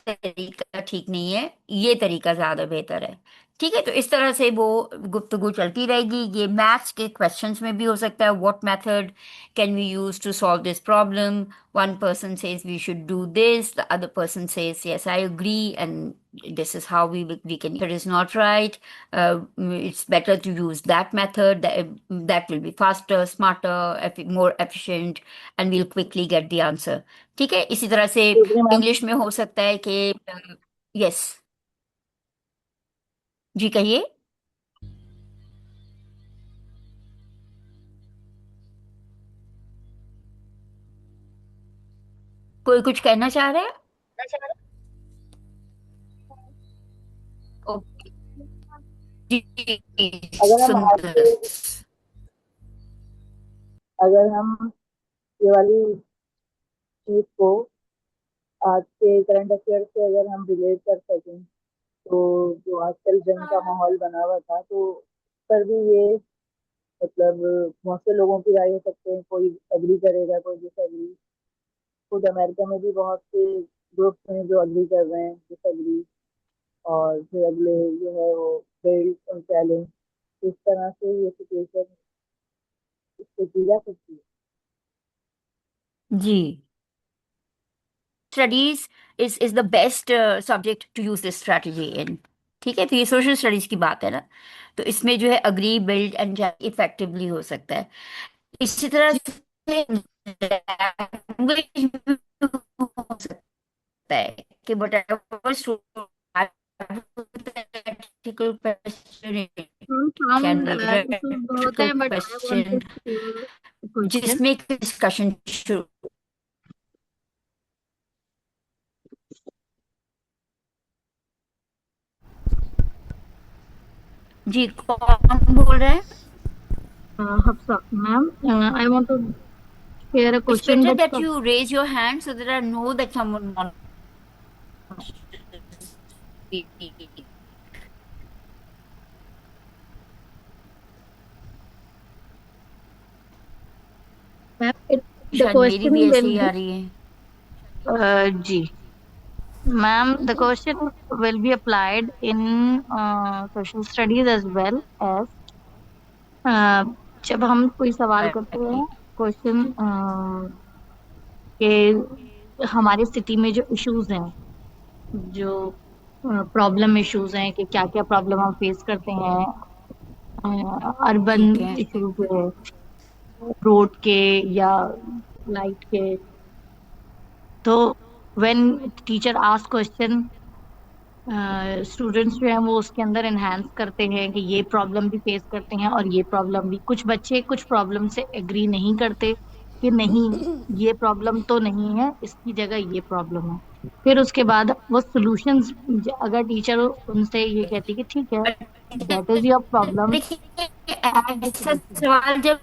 तरीका ठीक नहीं है, ये तरीका ज्यादा बेहतर है. ठीक है, तो इस तरह से वो गुफ्तगू चलती रहेगी। ये मैथ्स के क्वेश्चंस में भी हो सकता है, what method can we use to solve this problem, one person says we should do this, the other person says yes I agree and this is how we can, it is not right, it's better to use that method, that will be faster, smarter, more efficient, and we'll quickly get the answer। ठीक है, इसी तरह से मैम, इंग्लिश में हो सकता है कि यस जी कहिए। कोई कुछ कहना चाह रहा है? ओके जी, अगर हम आज सुंदर। के अगर हम ये वाली चीज को आज के करंट अफेयर से अगर हम रिलेट कर सकें, तो जो आजकल जंग का माहौल बना हुआ था, तो उस पर भी ये मतलब बहुत से लोगों की राय हो सकते हैं, कोई एग्री करेगा, कोई डिसएग्री। खुद अमेरिका में भी बहुत से ग्रुप्स हैं जो एग्री कर रहे हैं, डिसएग्री, और फिर अगले जो है वो बिल्ड और चैलेंज। इस तरह से ये सिचुएशन इसको की जा सकती है। जी, studies is the best subject to use this strategy in. ठीक है, तो ये सोशल स्टडीज की बात है ना, तो इसमें जो है अग्री बिल्ड एंड इफेक्टिवली हो सकता है। इसी तरह से लैंग्वेज हो सकता है कि whatever hypothetical question can be This is both rhetorical है, but I want question to share a question. जिसमें डिस्कशन शुरू। जी कौन बोल रहे हैं? Hafsa, ma'am, I want to share a It's question better that that you raise your hand so that I know that someone wants to speak। ma'am, the शायद मेरी भी question ऐसे will ही be आ रही है। G. Ma'am, the question will be applied in social studies as well as जब हम कोई सवाल करते हैं, क्वेश्चन कि हमारे सिटी में जो इश्यूज हैं, जो प्रॉब्लम इश्यूज हैं, कि क्या क्या प्रॉब्लम हम फेस करते हैं, अर्बन ठीक है इश्यूज है, रोड के या लाइट के। तो when teacher ask question, students जो हैं वो उसके अंदर एनहांस करते हैं कि ये प्रॉब्लम भी फेस करते हैं और ये प्रॉब्लम भी। कुछ बच्चे कुछ प्रॉब्लम से एग्री नहीं करते कि नहीं, ये प्रॉब्लम तो नहीं है, इसकी जगह ये प्रॉब्लम है। फिर उसके बाद वो सॉल्यूशंस, अगर टीचर उनसे ये कहती कि ठीक है, दैट इज योर प्रॉब्लम, देखिए, फाइंड द ऐसा सॉल्यूशन। सवाल जब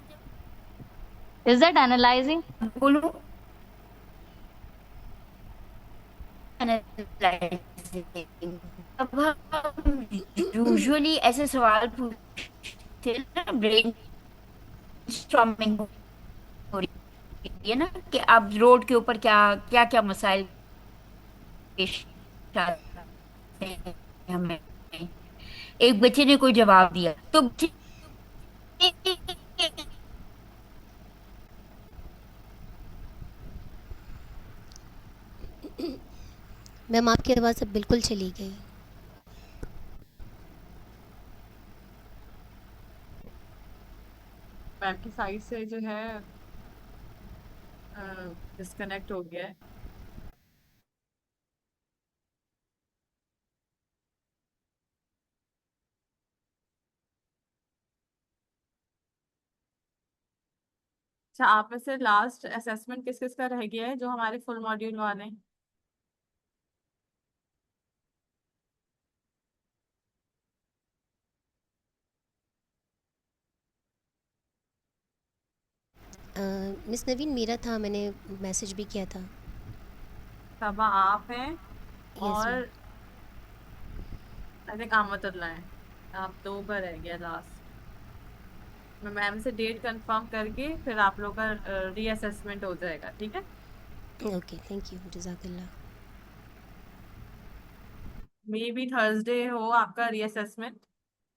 इज दैट एनालाइजिंग? बोलूं analyzing, अब हम यूजुअली ऐसे सवाल पूछते हैं ना, ब्रेन स्टॉर्मिंग हो रही है ना, कि अब रोड के ऊपर क्या क्या क्या मसाइल पेश आते हैं हमें। एक बच्चे ने कोई जवाब दिया तो बच्चे मैम आपकी आवाज़ अब बिल्कुल चली गई। मैम की साइड से जो है डिस्कनेक्ट हो गया है। अच्छा, आप में से लास्ट असेसमेंट किस किस का रह गया है जो हमारे फुल मॉड्यूल वाले? मिस नवीन मेरा था, मैंने मैसेज भी किया था। सबा आप हैं यस और मैम। आई थिंक अहमदुल्ला है। आप दो का रह गया लास्ट। मैं मैम से डेट कंफर्म करके फिर आप लोग का रीअसेसमेंट हो जाएगा, ठीक है? ओके, थैंक यू, जज़ाकल्लाह। मे बी थर्सडे हो आपका रीअसेसमेंट,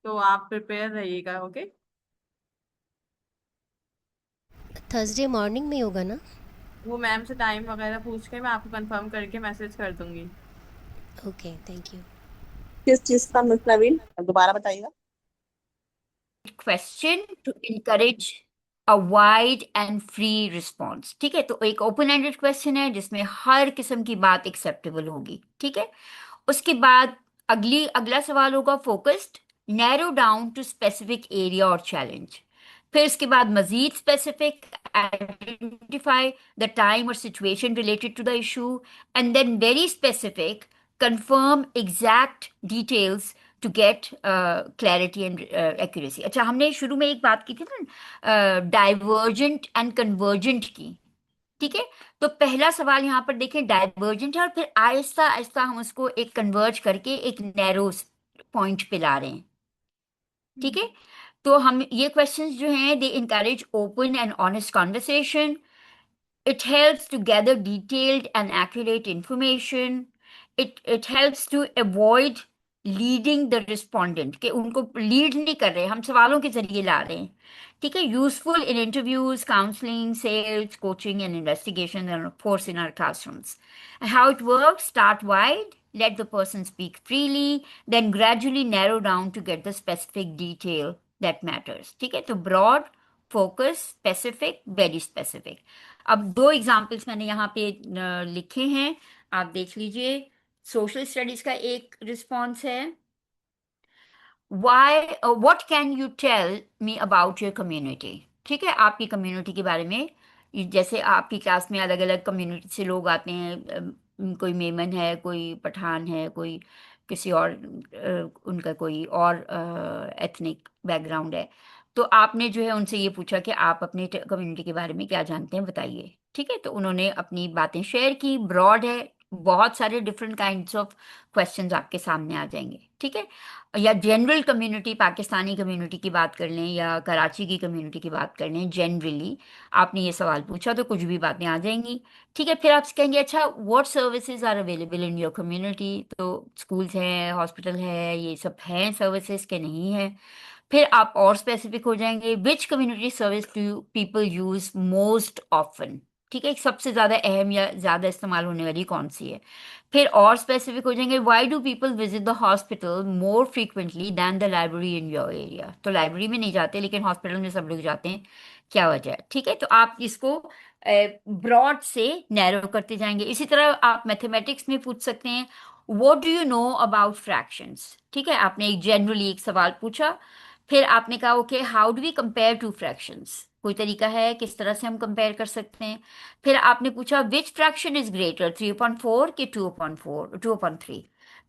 तो आप प्रिपेयर रहिएगा। ओके। थर्सडे मॉर्निंग में होगा ना? वो मैम से टाइम वगैरह पूछ के मैं आपको कंफर्म करके मैसेज कर दूंगी। Okay, thank you. किस चीज का मिस नवीन, दोबारा बताइएगा। Question to encourage a wide and free response. ठीक है, तो एक ओपन एंडेड क्वेश्चन है जिसमें हर किस्म की बात एक्सेप्टेबल होगी। ठीक है, उसके बाद अगला सवाल होगा focused, narrow down to specific area और चैलेंज। फिर इसके बाद मजीद स्पेसिफिक, आइडेंटिफाई द टाइम और situation related to the issue, and then very specific, confirm exact details to get clarity and accuracy. अच्छा, हमने शुरू में एक बात की थी ना, डाइवर्जेंट एंड कन्वर्जेंट की। ठीक है, तो पहला सवाल यहाँ पर देखें डाइवर्जेंट है, और फिर आहिस्ता आहिस्ता हम उसको एक कन्वर्ज करके एक नैरो पॉइंट पे ला रहे हैं। ठीक है, तो हम ये क्वेश्चंस जो हैं they encourage open and honest conversation, it helps to gather detailed and accurate information. It helps to avoid leading the respondent, कि उनको लीड नहीं कर रहे, हम सवालों के जरिए ला रहे हैं। ठीक है, useful in interviews, counselling, sales, coaching and investigation, and of course in our classrooms. How it work, start wide, let the person speak freely, then gradually narrow down to get the specific detail that matters। ठीक है, तो broad, focus, specific, very specific। अब दो एग्जाम्पल्स मैंने यहाँ पे लिखे हैं, आप देख लीजिए। सोशल स्टडीज का एक रिस्पॉन्स है, what can you tell me about your community. ठीक है, आपकी कम्युनिटी के बारे में, जैसे आपकी क्लास में अलग अलग कम्युनिटी से लोग आते हैं, कोई मेमन है, कोई पठान है, कोई किसी और उनका कोई और एथनिक बैकग्राउंड है। तो आपने जो है उनसे ये पूछा कि आप अपनी कम्युनिटी के बारे में क्या जानते हैं, बताइए। ठीक है, तो उन्होंने अपनी बातें शेयर की, ब्रॉड है, बहुत सारे डिफरेंट काइंड्स ऑफ क्वेश्चंस आपके सामने आ जाएंगे। ठीक है, या जनरल कम्युनिटी, पाकिस्तानी कम्युनिटी की बात कर लें या कराची की कम्युनिटी की बात कर लें, जनरली आपने ये सवाल पूछा तो कुछ भी बातें आ जाएंगी। ठीक है, फिर आप कहेंगे अच्छा what services are available in your community, तो स्कूल्स हैं, हॉस्पिटल है, ये सब हैं सर्विसेज के, नहीं है। फिर आप और स्पेसिफिक हो जाएंगे, विच community service do people use most often. ठीक है, सबसे ज्यादा अहम या ज्यादा इस्तेमाल होने वाली कौन सी है। फिर और स्पेसिफिक हो जाएंगे, why do people visit the hospital more frequently than the library in your area. तो लाइब्रेरी में नहीं जाते लेकिन हॉस्पिटल में सब लोग जाते हैं, क्या वजह है। ठीक है, तो आप इसको ब्रॉड से नैरो करते जाएंगे। इसी तरह आप मैथमेटिक्स में पूछ सकते हैं, what do you know about fractions. ठीक है, आपने एक जनरली एक सवाल पूछा, फिर आपने कहा okay how do we compare two fractions, कोई तरीका है किस तरह से हम कंपेयर कर सकते हैं। फिर आपने पूछा विच फ्रैक्शन इज ग्रेटर, 3/4 के 2/4, 2/3।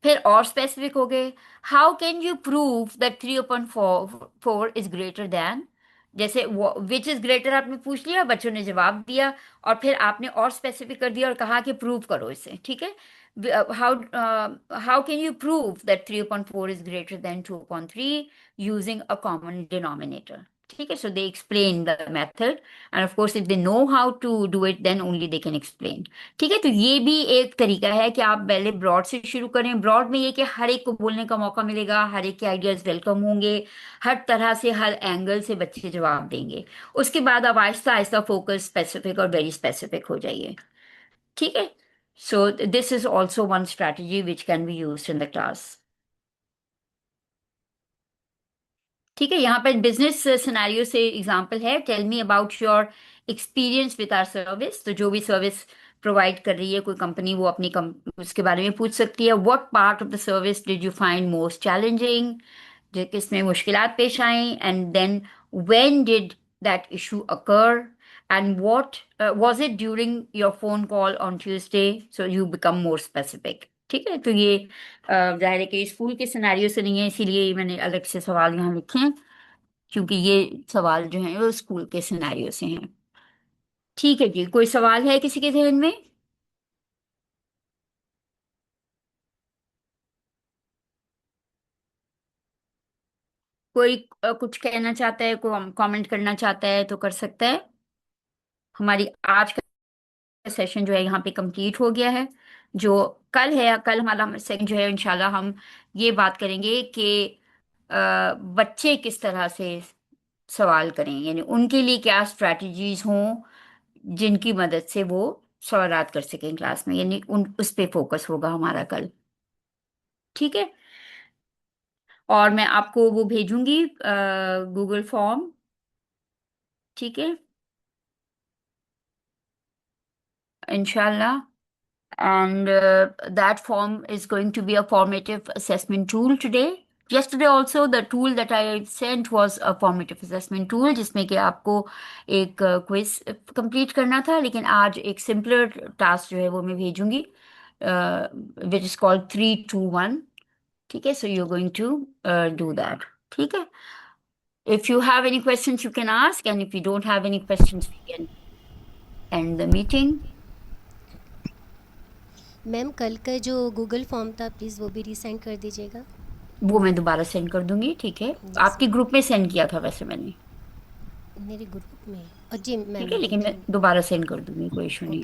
फिर और स्पेसिफिक हो गए, how can you prove that 3/4 is greater than, जैसे विच इज ग्रेटर आपने पूछ लिया, बच्चों ने जवाब दिया, और फिर आपने और स्पेसिफिक कर दिया और कहा कि प्रूव करो इसे। ठीक है, how can you prove that 3/4 is greater than 2/3 using a common denominator। ठीक है, so they explain the method, and of course if they know how to do it then only they can explain। ठीक है, तो ये भी एक तरीका है कि आप पहले ब्रॉड से शुरू करें। ब्रॉड में ये कि हर एक को बोलने का मौका मिलेगा, हर एक के आइडियाज वेलकम होंगे, हर तरह से हर एंगल से बच्चे जवाब देंगे। उसके बाद आप आहिस्ता आहिस्ता फोकस, स्पेसिफिक और वेरी स्पेसिफिक हो जाइए। ठीक है, so this is also one strategy which can be used in the class। ठीक है, यहाँ पर बिजनेस सिनेरियो से एग्जांपल है, tell me about your experience with our service. तो जो भी सर्विस प्रोवाइड कर रही है कोई कंपनी, वो अपनी उसके बारे में पूछ सकती है। What part of the service did you find most challenging, जो किसमें मुश्किलात पेश आई, and then when did that issue occur, and what was it during your phone call on Tuesday, so you become more specific. ठीक है, तो ये जाहिर है कि स्कूल के सिनेरियो से नहीं है, इसीलिए मैंने अलग से सवाल यहाँ लिखे हैं, क्योंकि ये सवाल जो हैं वो स्कूल के सिनेरियो से हैं। ठीक है जी, कोई सवाल है किसी के जहन में? कोई कुछ कहना चाहता है, कोई कमेंट करना चाहता है तो कर सकता है। हमारी आज का सेशन जो है यहाँ पे कंप्लीट हो गया है। जो कल है, कल हमारा सेकंड जो है, इंशाल्लाह हम ये बात करेंगे कि बच्चे किस तरह से सवाल करें, यानी उनके लिए क्या स्ट्रैटेजीज हों जिनकी मदद से वो सवालात कर सकें क्लास में, यानी उन उस पे फोकस होगा हमारा कल। ठीक है, और मैं आपको वो भेजूंगी गूगल फॉर्म। ठीक है, इंशाल्लाह। And that form is going to be a formative assessment tool today. Yesterday also the tool that I sent was a formative assessment tool जिसमें कि आपको एक क्विज कंप्लीट करना था, लेकिन आज एक सिंपलर टास्क जो है वो मैं भेजूंगी, which is called 3-2-1। ठीक है, so you're going to do that। ठीक है, if you have any questions you can ask, and if you don't have any questions we can end the meeting। Ma'am कल का जो गूगल फॉर्म था प्लीज़ वो भी रीसेंड कर दीजिएगा। वो मैं दोबारा सेंड कर दूंगी। ठीक है, आपके ग्रुप में सेंड किया था वैसे मैंने, मेरे ग्रुप में, और जी मैम ठीक है, लेकिन मैं दोबारा सेंड कर दूंगी, कोई इशू नहीं।